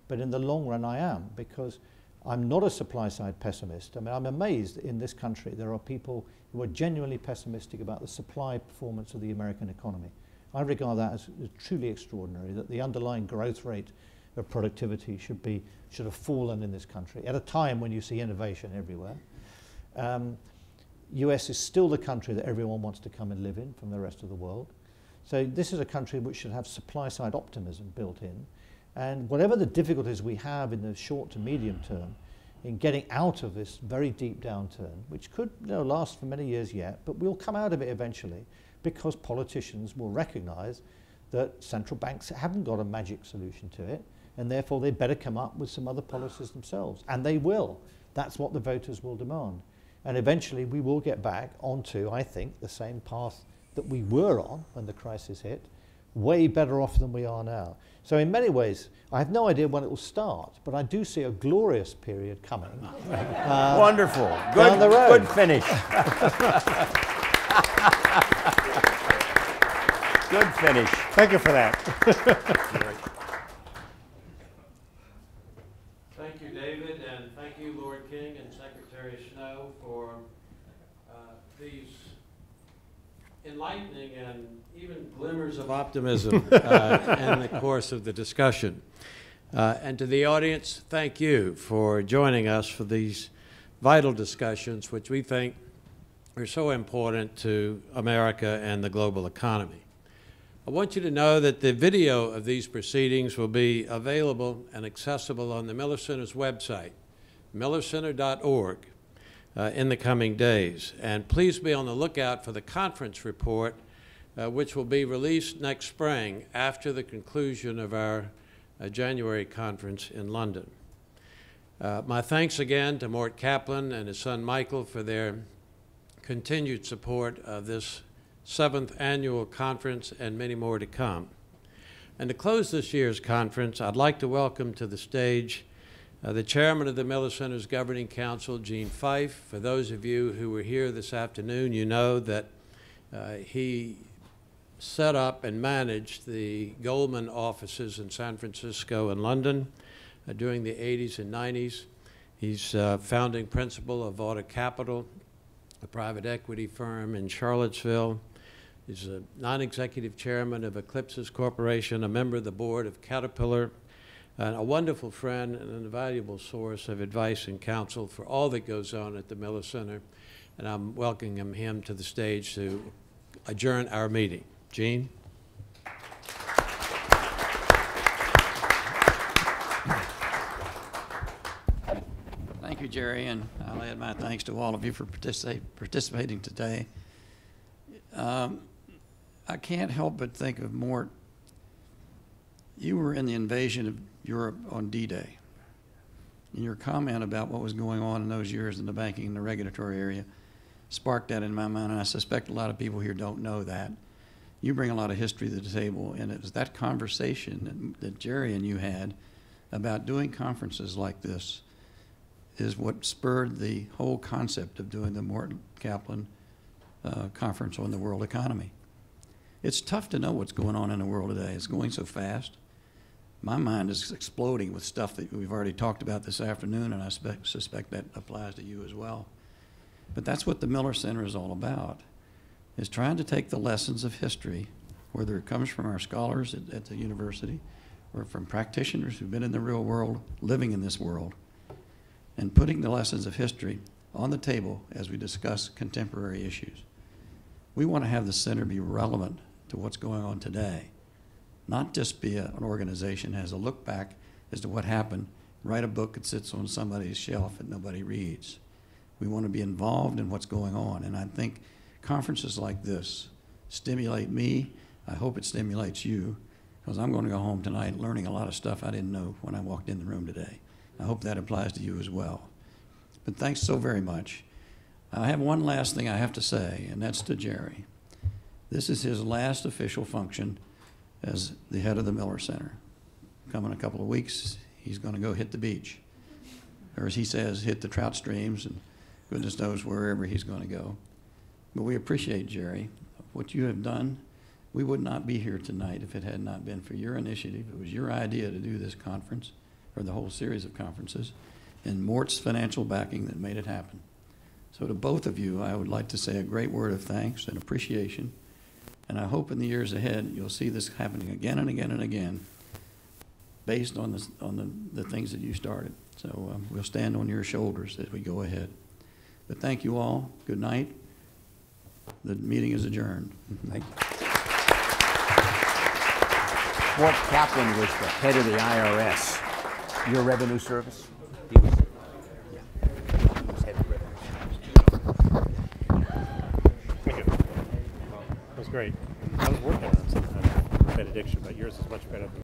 but in the long run I am, because I'm not a supply side pessimist. I mean, I'm amazed in this country there are people who are genuinely pessimistic about the supply performance of the American economy. I regard that as truly extraordinary, that the underlying growth rate of productivity should have fallen in this country at a time when you see innovation everywhere. US is still the country that everyone wants to come and live in from the rest of the world. So this is a country which should have supply side optimism built in. And whatever the difficulties we have in the short to medium term in getting out of this very deep downturn, which could last for many years yet, but we'll come out of it eventually because politicians will recognize that central banks haven't got a magic solution to it, and therefore they better come up with some other policies themselves. And they will. That's what the voters will demand. And eventually we will get back onto, I think, the same path that we were on when the crisis hit, way better off than we are now. So in many ways, I have no idea when it will start, but I do see a glorious period coming. Wonderful. Down the road. Good finish. Good finish. Thank you for that. Thank you, David, and thank you, Lord King and Secretary Snow, for these enlightening and even glimmers of optimism in the course of the discussion. And to the audience, thank you for joining us for these vital discussions, which we think are so important to America and the global economy. I want you to know that the video of these proceedings will be available and accessible on the Miller Center's website, millercenter.org, in the coming days. And please be on the lookout for the conference report, which will be released next spring after the conclusion of our January conference in London. My thanks again to Mort Caplin and his son Michael for their continued support of this 7th annual conference and many more to come. And to close this year's conference, I'd like to welcome to the stage the chairman of the Miller Center's Governing Council, Gene Fife. For those of you who were here this afternoon, you know that he set up and managed the Goldman offices in San Francisco and London during the 80s and 90s. He's founding principal of Auto Capital, a private equity firm in Charlottesville. He's a non-executive chairman of Eclipses Corporation, a member of the board of Caterpillar, and a wonderful friend and an invaluable source of advice and counsel for all that goes on at the Miller Center. And I'm welcoming him to the stage to adjourn our meeting. Gene? Thank you, Jerry, and I'll add my thanks to all of you for participating today. I can't help but think of Mort. You were in the invasion of Europe on D-Day. And your comment about what was going on in those years in the banking and the regulatory area sparked that in my mind, and I suspect a lot of people here don't know that. You bring a lot of history to the table, and it was that conversation that Jerry and you had about doing conferences like this is what spurred the whole concept of doing the Morton Caplin conference on the world economy. It's tough to know what's going on in the world today. It's going so fast. My mind is exploding with stuff that we've already talked about this afternoon, and I suspect that applies to you as well. But that's what the Miller Center is all about, is trying to take the lessons of history, whether it comes from our scholars at the university or from practitioners who've been in the real world, living in this world, and putting the lessons of history on the table as we discuss contemporary issues. We want to have the center be relevant to what's going on today, not just be an organization that has a look back as to what happened, write a book that sits on somebody's shelf that nobody reads. We want to be involved in what's going on, and I think conferences like this stimulate me. I hope it stimulates you, because I'm going to go home tonight learning a lot of stuff I didn't know when I walked in the room today. I hope that applies to you as well. But thanks so very much. I have one last thing I have to say, and that's to Jerry. This is his last official function as the head of the Miller Center. Come in a couple of weeks, he's going to go hit the beach. Or as he says, hit the trout streams, and goodness knows wherever he's going to go. But we appreciate, Jerry, what you have done. We would not be here tonight if it had not been for your initiative. It was your idea to do this conference, or the whole series of conferences, and Mort's financial backing that made it happen. So to both of you, I would like to say a great word of thanks and appreciation, and I hope in the years ahead you'll see this happening again and again and again based on the things that you started. So we'll stand on your shoulders as we go ahead. But thank you all. Good night. The meeting is adjourned. Thank you. Mort Caplin was the head of the IRS. Your revenue service? He was, yeah. He was head of the revenue service. Thank you. That was great. I was working on some kind of benediction, but yours is much better than